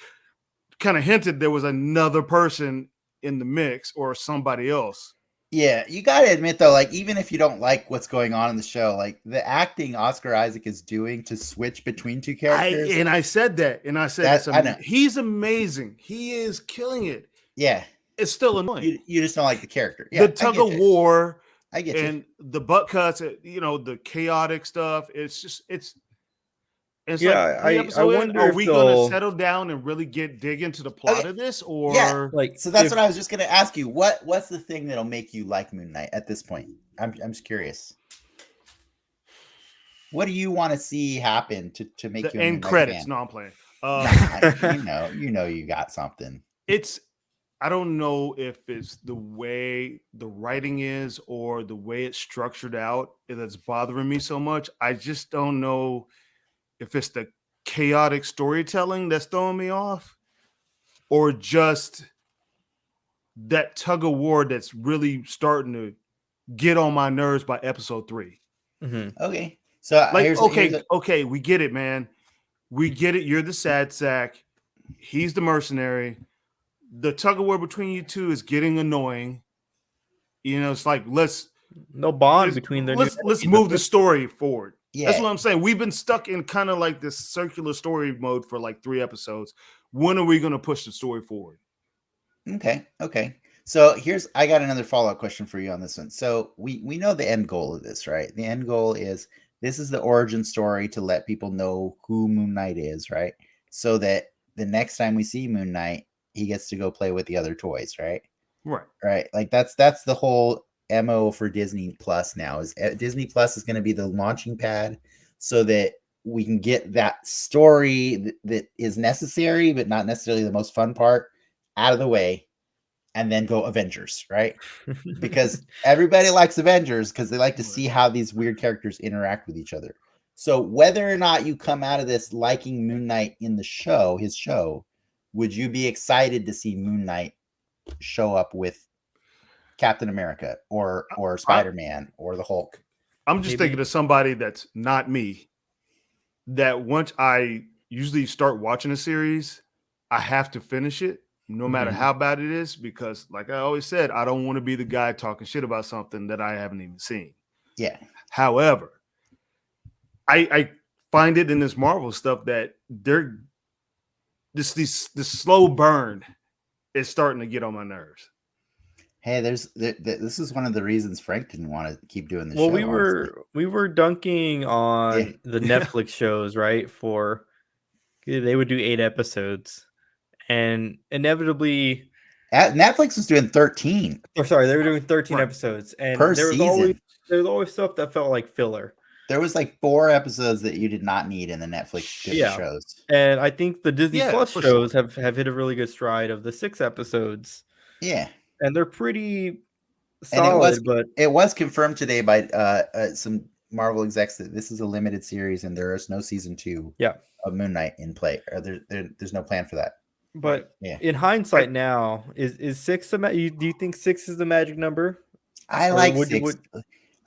kind of hinted there was another person in the mix or somebody else. Yeah, you got to admit though, like even if you don't like what's going on in the show, like the acting Oscar Isaac is doing to switch between two characters. I said that, and I said I know. He's amazing. He is killing it. Yeah, it's still annoying. You just don't like the character. Yeah, the tug of war. I get and the butt cuts. You know, the chaotic stuff. It's I wonder are we going to settle down and really dig into the plot of this, or so that's what I was just going to ask you. What's the thing that'll make you like Moon Knight at this point? I'm just curious. What do you want to see happen to make you end credits? Fan? No, I'm playing. You know, you got something. I don't know if it's the way the writing is or the way it's structured out that's bothering me so much. I just don't know if it's the chaotic storytelling that's throwing me off or just that tug of war that's really starting to get on my nerves by episode 3. Mm-hmm. Okay. So okay, we get it, man. We get it. You're the sad sack. He's the mercenary. The tug of war between you two is getting annoying. You know, it's like let's move the story forward. Yeah. That's what I'm saying. We've been stuck in kind of like this circular story mode for like 3 episodes. When are we going to push the story forward? Okay. So I got another follow-up question for you on this one. So we know the end goal of this, right? The end goal is this is the origin story to let people know who Moon Knight is, right? So that the next time we see Moon Knight, he gets to go play with the other toys, right? Right. Like that's the whole MO for Disney Plus now. Is Disney Plus is going to be the launching pad so that we can get that story that is necessary, but not necessarily the most fun part, out of the way, and then go Avengers, right? Because everybody likes Avengers because they like to see how these weird characters interact with each other. So whether or not you come out of this liking Moon Knight in the show, his show, would you be excited to see Moon Knight show up with Captain America or Spider-Man or the Hulk? I'm just thinking of somebody that's not me, that once I usually start watching a series, I have to finish it no matter how bad it is, because like I always said, I don't want to be the guy talking shit about something that I haven't even seen. Yeah. However, I find it in this Marvel stuff that this slow burn is starting to get on my nerves. Hey, this is one of the reasons Frank didn't want to keep doing this show. Well, we were dunking on the Netflix shows, right? They would do 8 episodes, and inevitably, Netflix was doing 13. Or sorry, they were doing 13 episodes, and there was always stuff that felt like filler. There was like 4 episodes that you did not need in the Netflix shows. And I think the Disney Plus shows have hit a really good stride of the 6 episodes. Yeah. And they're pretty solid, but it was confirmed today by some Marvel execs that this is a limited series and there is no season 2 of Moon Knight in play. Or there's no plan for that. But in hindsight now, is 6 do you think 6 is the magic number? I like 6.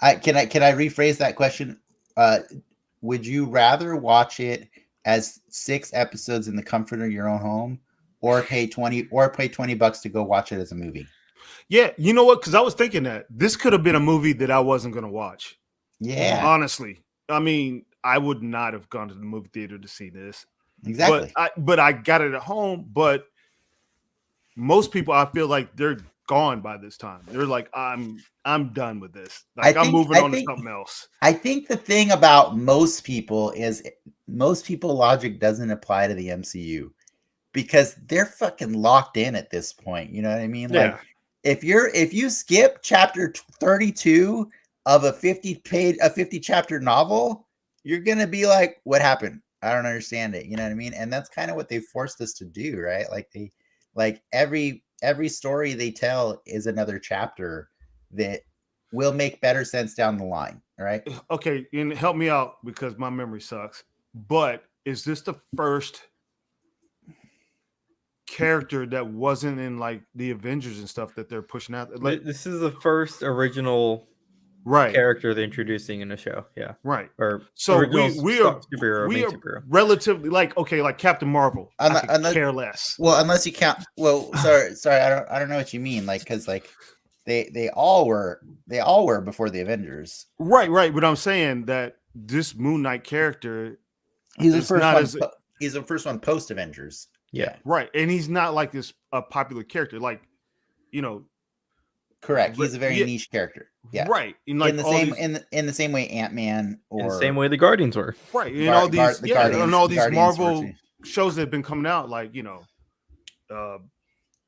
Can I rephrase that question? Would you rather watch it as 6 episodes in the comfort of your own home, or pay $20 to go watch it as a movie? Yeah, you know what? Because I was thinking that this could have been a movie that I wasn't going to watch. Yeah, Honestly, I mean, I would not have gone to the movie theater to see this. exactly. But I got it at home. But most people, I feel like they're gone by this time. They're like, I'm done with this. Like I'm moving on to something else. I think the thing about most people is most people logic doesn't apply to the MCU because they're fucking locked in at this point. You know what I mean? Yeah. Like if you skip chapter 32 of a 50 chapter novel, you're gonna be like, what happened? I don't understand it. You know what I mean? And that's kind of what they forced us to do, right? Like every story they tell is another chapter that will make better sense down the line, right? Okay, and help me out because my memory sucks. But is this the first character that wasn't in like the Avengers and stuff that they're pushing out? Like, This is the first original character they're introducing in the show. Yeah, right. Or so we are superhero. Relatively like Captain Marvel. I care less. Well, unless you count. Well, sorry, I don't know what you mean. Like because like they all were before the Avengers. Right. But I'm saying that this Moon Knight character, he's the first one post Avengers. Yeah, right, and he's not like this a popular character, like Correct. He's a very niche character. Yeah. Right. In the same way Ant-Man or in the same way the Guardians were. Right. And all these and all these Marvel shows that have been coming out, like,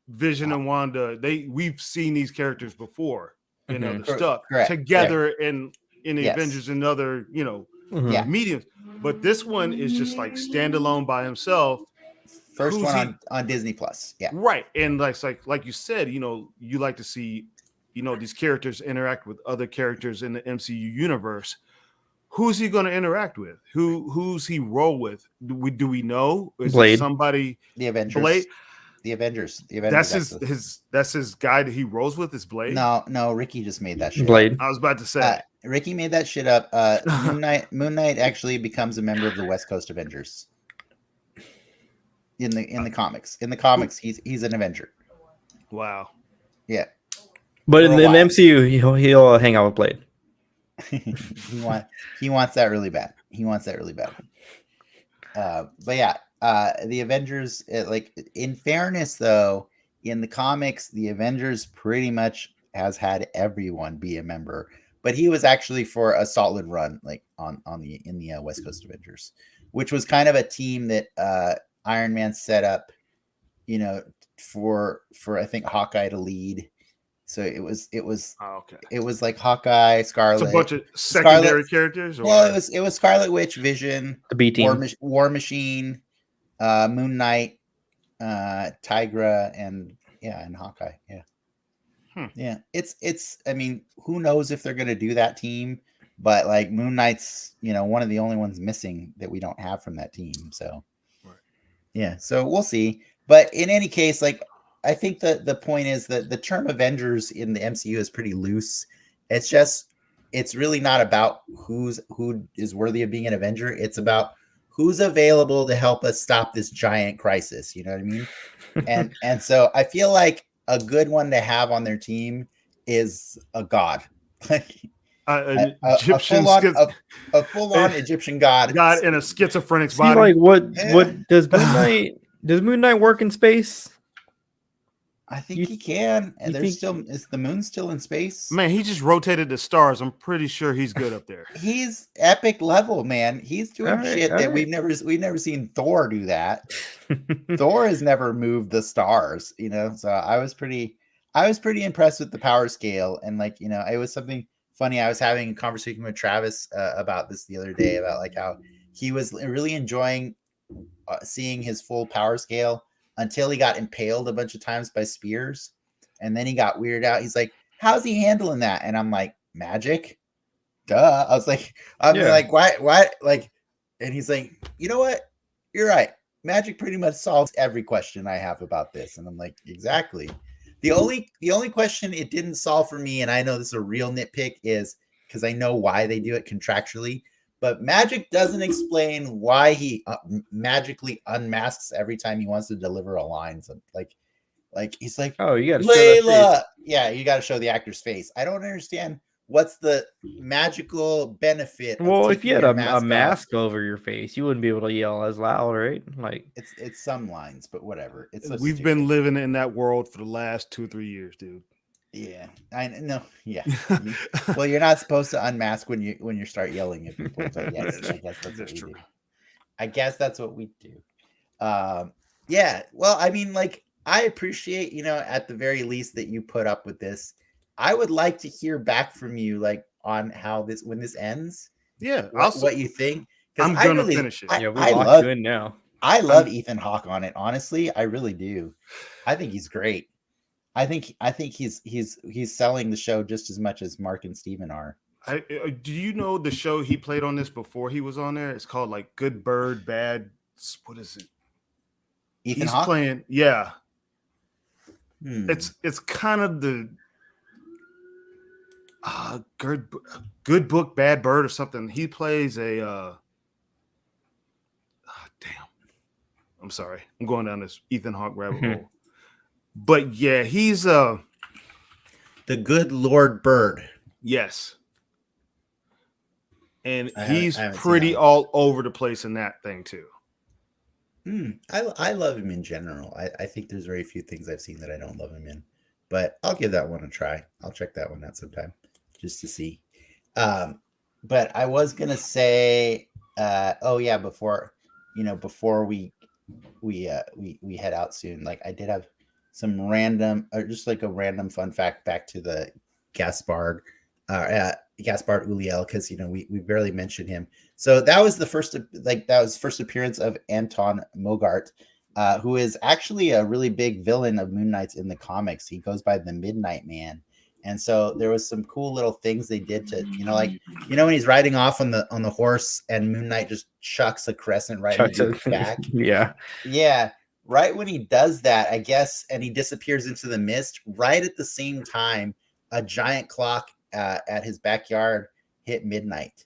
Vision and Wanda, we've seen these characters before in other stuff together in the Avengers and other, mediums. But this one is just like standalone by himself. First one on Disney Plus. Yeah. Right. And like you said, you like to see, these characters interact with other characters in the MCU universe. Who's he going to interact with? Who's he roll with? Do we know? Is Blade. It somebody? The Avengers. Blade. The Avengers. That's his guy that he rolls with is Blade. No, Ricky just made that shit. Blade. I was about to say Ricky made that shit up. Moon Knight actually becomes a member of the West Coast Avengers. In the comics. In the comics, he's an Avenger. Wow. Yeah. But in the MCU, he'll hang out with Blade. he wants that really bad. But yeah, the Avengers, like in fairness though, in the comics, the Avengers pretty much has had everyone be a member, but he was actually for a solid run, like in the West Coast Avengers, which was kind of a team that Iron Man set up, for I think Hawkeye to lead. So it was it was like Hawkeye, Scarlet. It's a bunch of secondary characters. Well, it was Scarlet Witch, Vision, the B team, War Machine, Moon Knight, Tigra, and Hawkeye. Yeah. Yeah. It's. I mean, who knows if they're gonna do that team? But like Moon Knight's, one of the only ones missing that we don't have from that team. So. Yeah, so we'll see. But in any case, like I think the point is that the term Avengers in the MCU is pretty loose. It's really not about who is worthy of being an Avenger. It's about who's available to help us stop this giant crisis. You know what I mean? and so I feel like a good one to have on their team is a god. An a full-on Egyptian god in a schizophrenic body. Like what does Moon Knight work in space? I think he can. And is the moon still in space? Man, he just rotated the stars. I'm pretty sure he's good up there. He's epic level, man. He's doing that we've never seen Thor do that. Thor has never moved the stars, So I was pretty impressed with the power scale, and it was something funny. I was having a conversation with Travis about this the other day about like how he was really enjoying seeing his full power scale until he got impaled a bunch of times by spears, and then he got weirded out. He's like, "How's he handling that?" And I'm like, "Magic, duh." I was like, like, why? Like, and he's like, "You know what? You're right. Magic pretty much solves every question I have about this." And I'm like, "Exactly." The only question it didn't solve for me, and I know this is a real nitpick, is because I know why they do it contractually. But Magic doesn't explain why he magically unmasks every time he wants to deliver a line. So like he's like, Oh, you got to show that face. Layla. Yeah, you got to show the actor's face. I don't understand what's the magical benefit. Well, of if you taking had your a off? mask over your face, you wouldn't be able to yell as loud, right? Like It's some lines, but whatever. It's so We've stupid. been living in that world for the last 2 or 3 years, dude. Yeah, I know. Yeah. Well, you're not supposed to unmask when you start yelling at people. But yes, I guess that's what we do. I guess that's what we do. Yeah. Well, I mean, like, I appreciate, at the very least that you put up with this. I would like to hear back from you, like, on how when this ends. Yeah. What you think? I'm gonna finish it. Yeah, we locked you in now. I love Ethan Hawke on it. Honestly, I really do. I think he's great. I think he's selling the show just as much as Mark and Steven are. Do you know the show he played on this before he was on there? It's called like Good Bird, Bad. What is it? Ethan Hawke playing. Yeah. It's kind of the Good Book, Bad Bird or something. He plays a. Damn. I'm sorry. I'm going down this Ethan Hawke rabbit hole. But yeah, he's the Good Lord Bird. Yes. And he's pretty all over the place in that thing too. I love him in general. I think there's very few things I've seen that I don't love him in, but I'll give that one a try. I'll check that one out sometime just to see. But I was gonna say, before we head out soon, like I did have some random, or just like a random fun fact back to the Gaspard Uliel, because we barely mentioned him. So that was first appearance of Anton Mogart, who is actually a really big villain of Moon Knight's in the comics. He goes by the Midnight Man. And so there was some cool little things they did to, when he's riding off on the horse and Moon Knight just chucks a crescent right into his back. Yeah. Yeah. Right when he does that, I guess, and he disappears into the mist, right at the same time, a giant clock at his backyard hit midnight.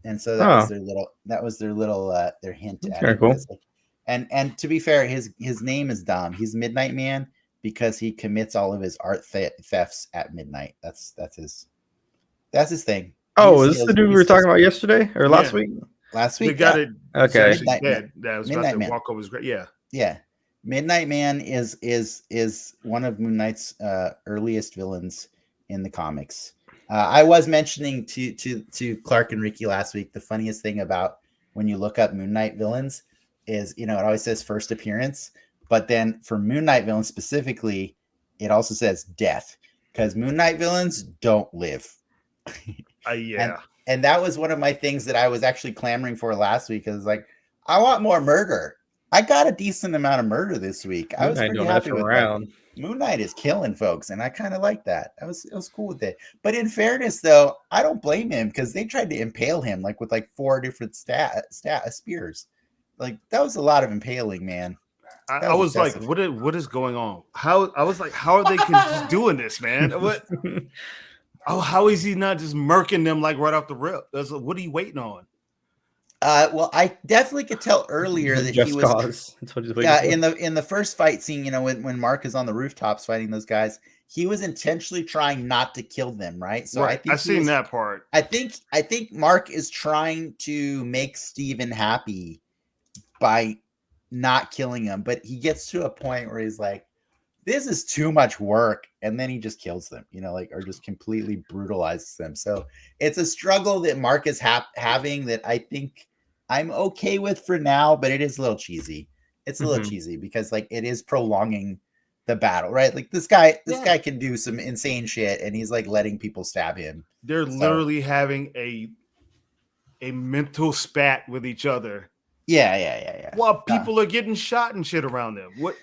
And so that was their little hint at it. Cool. And to be fair, his name is Dom. He's Midnight Man because he commits all of his art thefts at midnight. That's his thing. Oh, is this the dude we were talking about yesterday or last week? Last week. They got it. Okay. That was about to walk over his grave. Yeah. Yeah. Midnight Man is one of Moon Knight's earliest villains in the comics. I was mentioning to Clark and Ricky last week, the funniest thing about when you look up Moon Knight villains is, it always says first appearance, but then for Moon Knight villains specifically, it also says death, because Moon Knight villains don't live. Yeah. And that was one of my things that I was actually clamoring for last week. Is like, I want more murder. I got a decent amount of murder this week. I was pretty happy with that. Moon Knight is killing folks, and I kind of like that. I was cool with it. But in fairness, though, I don't blame him, because they tried to impale him with 4 different spears. Like, that was a lot of impaling, man. I was excessive. Like, what is going on? How are they doing this, man? What? How is he not just murking them like right off the rip? What are you waiting on? Well, I definitely could tell earlier that he was cause. That's what he's waiting for. In the first fight scene, when Mark is on the rooftops fighting those guys, he was intentionally trying not to kill them, right? So right. I've seen that part. I think Mark is trying to make Steven happy by not killing him, but he gets to a point where he's like, this is too much work, and then he just kills them, or just completely brutalizes them. So it's a struggle that Mark is having that I think I'm okay with for now, but it is a little cheesy. It's a little cheesy because it is prolonging the battle, right? Like this guy can do some insane shit, and he's letting people stab him. They're literally having a mental spat with each other. Yeah. While people are getting shot and shit around them. What?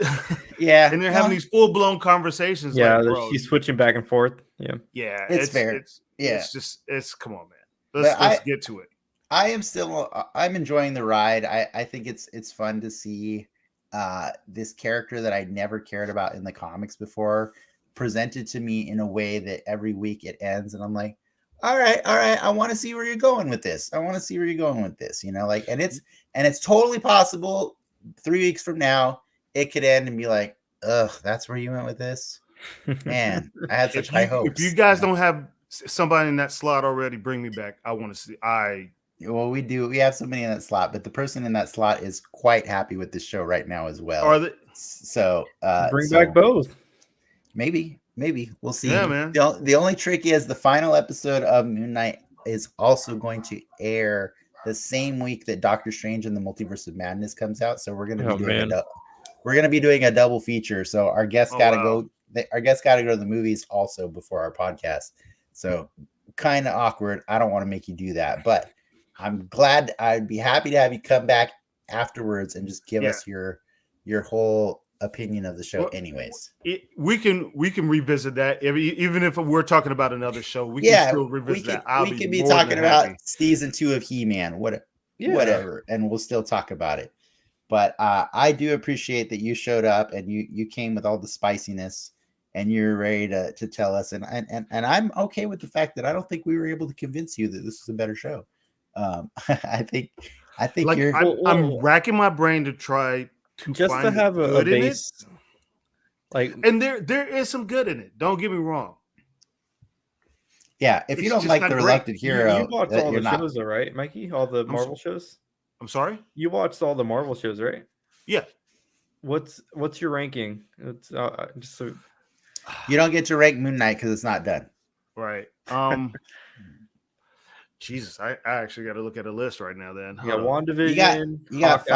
Yeah. And they're having these full-blown conversations. Yeah, he's switching back and forth. Yeah. Yeah. It's fair. It's come on, man. Let's get to it. I'm enjoying the ride. I think it's fun to see this character that I never cared about in the comics before presented to me in a way that every week it ends, and I'm like, all right, I want to see where you're going with this. You know, like, and it's totally possible 3 weeks from now it could end and be like, ugh, that's where you went with this. Man, I had such high hopes. If you guys don't have somebody in that slot already, bring me back. I want to see. Well, we do. We have somebody in that slot, but the person in that slot is quite happy with this show right now as well. Are they? So bring back both. Maybe we'll see. Yeah, man. The only trick is the final episode of Moon Knight is also going to air the same week that Doctor Strange and the Multiverse of Madness comes out. So we're going to be doing a double feature. So our guests got to go. Our guests got to go to the movies also before our podcast. So kind of awkward. I don't want to make you do that, but I'm glad. I'd be happy to have you come back afterwards and just give us your whole opinion of the show. Anyways, we can revisit that. Even if we're talking about another show, we can still revisit that. We can be talking about season 2 of He-Man, whatever, and we'll still talk about it. But I do appreciate that you showed up and you came with all the spiciness and you're ready to tell us. And I'm okay with the fact that I don't think we were able to convince you that this is a better show. I think like I'm racking my brain to try to just find to have a base. Like, and there is some good in it. Don't get me wrong. Yeah, if you don't like The Reluctant Hero, you watched all the shows, though, right, Mikey? All the Marvel shows. I'm sorry. You watched all the Marvel shows, right? Yeah. What's your ranking? It's just so you don't get to rank Moon Knight because it's not done. Right. Jesus, I actually got to look at a list right now. Then yeah, WandaVision. You got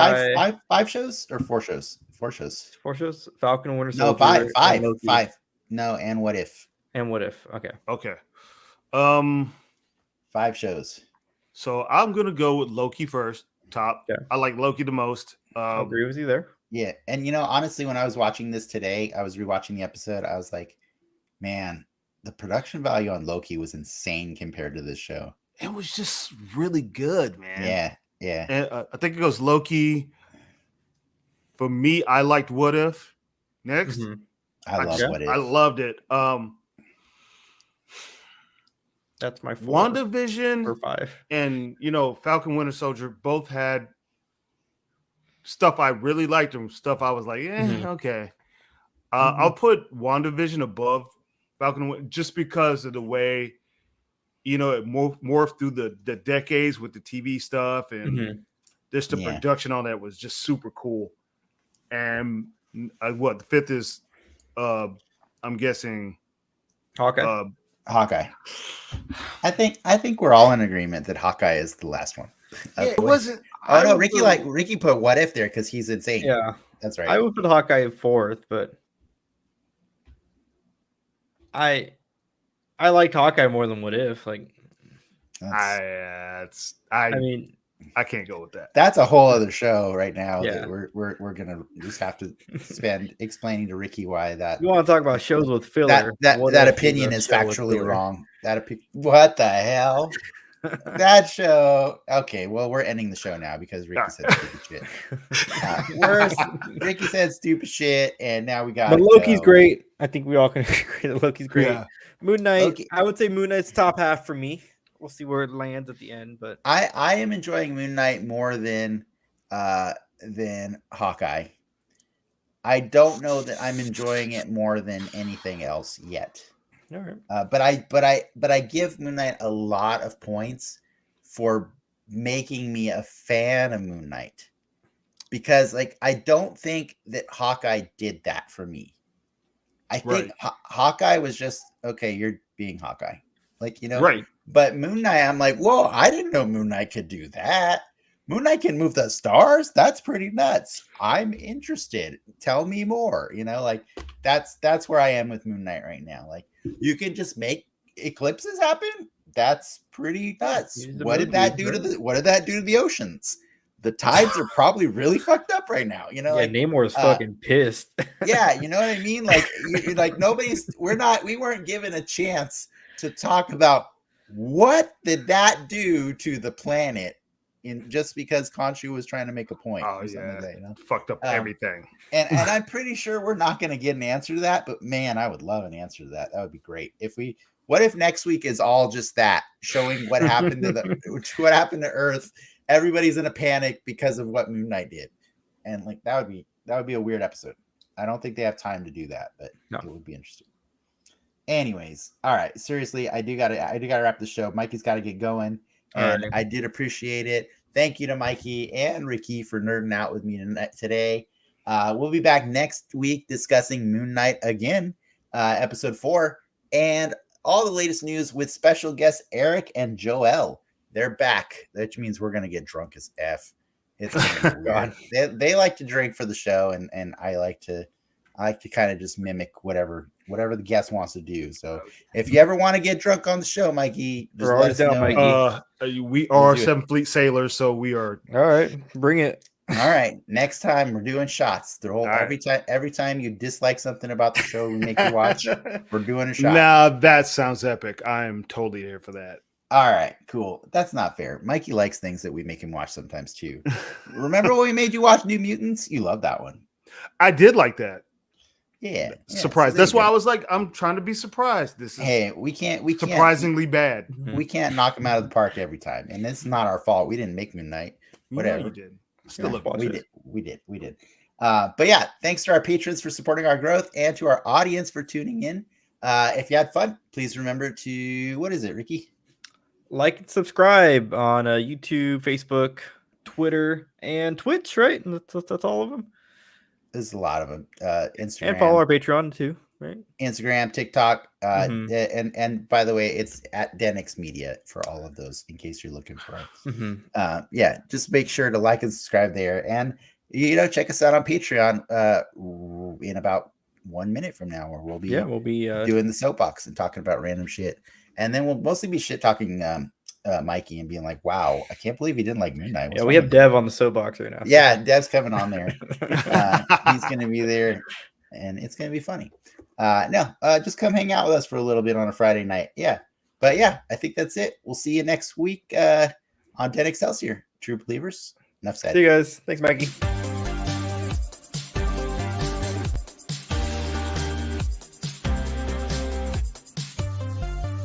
five shows or 4 shows? 4 shows. 4 shows. Falcon and Winter Soldier. No, five. No, and What If? And What If? Okay. 5 shows. So I'm gonna go with Loki first. Top. Yeah. I like Loki the most. I agree with you there. Yeah, and honestly, when I was watching this today, I was rewatching the episode. I was like, man, the production value on Loki was insane compared to this show. It was just really good, man. Yeah. And I think it goes Loki. For me, I liked What If. Next, I love What If. I loved it. That's my 4. WandaVision or 5. And Falcon Winter Soldier both had stuff I really liked and stuff I was like, okay. I'll put WandaVision above Falcon just because of the way it morphed through the decades with the TV stuff and just the production on that was just super cool. And the 5th is I'm guessing Hawkeye. Hawkeye. I think we're all in agreement that Hawkeye is the last one. It wasn't. Oh no, Ricky put What If there because he's insane. Yeah, that's right. I would put Hawkeye 4th, but I liked Hawkeye more than What If. Like, I mean, I can't go with that. That's a whole other show right now. Yeah. That we're gonna just have to spend explaining to Ricky why that. You want to talk about shows with filler? That opinion is factually wrong. What the hell? That show. Okay, well, we're ending the show now because Ricky said stupid shit. Ricky said stupid shit, and now we got. But Loki's great. I think we all can agree that Loki's great. Yeah. Moon Knight. Loki. I would say Moon Knight's top half for me. We'll see where it lands at the end, but I am enjoying Moon Knight more than Hawkeye. I don't know that I'm enjoying it more than anything else yet. All right. But I give Moon Knight a lot of points for making me a fan of Moon Knight because I don't think that Hawkeye did that for me. I think Hawkeye was just okay. You're being Hawkeye, right. But Moon Knight, I'm like, whoa! I didn't know Moon Knight could do that. Moon Knight can move the stars. That's pretty nuts. I'm interested. Tell me more. That's where I am with Moon Knight right now. Like, you can just make eclipses happen. That's pretty nuts. What did that do to the oceans? The tides are probably really fucked up right now. Namor's fucking pissed. Yeah, you know what I mean? We weren't given a chance to talk about what did that do to the planet just because Khonshu was trying to make a point. Oh, yeah. Fucked up everything. And I'm pretty sure we're not going to get an answer to that, but man, I would love an answer to that. That would be great. If we What if next week is all just that, showing what happened to what happened to Earth? Everybody's in a panic because of what Moon Knight did, and like that would be a weird episode. I don't think they have time to do that, but it would be interesting. Anyways, all right. Seriously, I do gotta wrap the show. Mikey's got to get going, and I did appreciate it. Thank you to Mikey and Ricky for nerding out with me today. We'll be back next week discussing Moon Knight again, episode 4, and all the latest news with special guests Eric and Joel. They're back, which means we're gonna get drunk as F. It's gonna be they like to drink for the show, and I like to kind of just mimic whatever the guest wants to do. So if you ever want to get drunk on the show, Mikey, just let us know. Mikey. We are 7th Fleet sailors, so we are. All right, bring it. All right, next time we're doing shots. Every time you dislike something about the show we make you watch, we're doing a shot. Now that sounds epic. I'm totally here for that. All right, cool. That's not fair. Mikey likes things that we make him watch sometimes too. Remember when we made you watch New Mutants? You love that one. I did like that. Yeah, surprised. That's why I was like, I'm trying to be surprised. This is we can't surprisingly bad. We can't knock him out of the park every time, and it's not our fault. We didn't make Moon Knight. Whatever. You did. Still we did. But yeah, thanks to our patrons for supporting our growth and to our audience for tuning in. If you had fun, please remember to, what is it, Ricky? Like and subscribe on YouTube, Facebook, Twitter, and Twitch, right? That's all of them. There's a lot of them. Instagram. And follow our Patreon too, right? Instagram, TikTok, and by the way, it's at Denix Media for all of those in case you're looking for it. Yeah, just make sure to like and subscribe there, and check us out on Patreon in about 1 minute from now, where we'll be doing the soapbox and talking about random shit, and then we'll mostly be shit talking Mikey and being like, wow, I can't believe he didn't like Moon Knight. Yeah, we have Dev on the soapbox right now. Yeah, Dev's coming on there. He's going to be there, and it's going to be funny. Just come hang out with us for a little bit on a Friday night. Yeah. But yeah, I think that's it. We'll see you next week on Den Excelsior. True believers. Enough said. See you guys. Thanks, Mikey.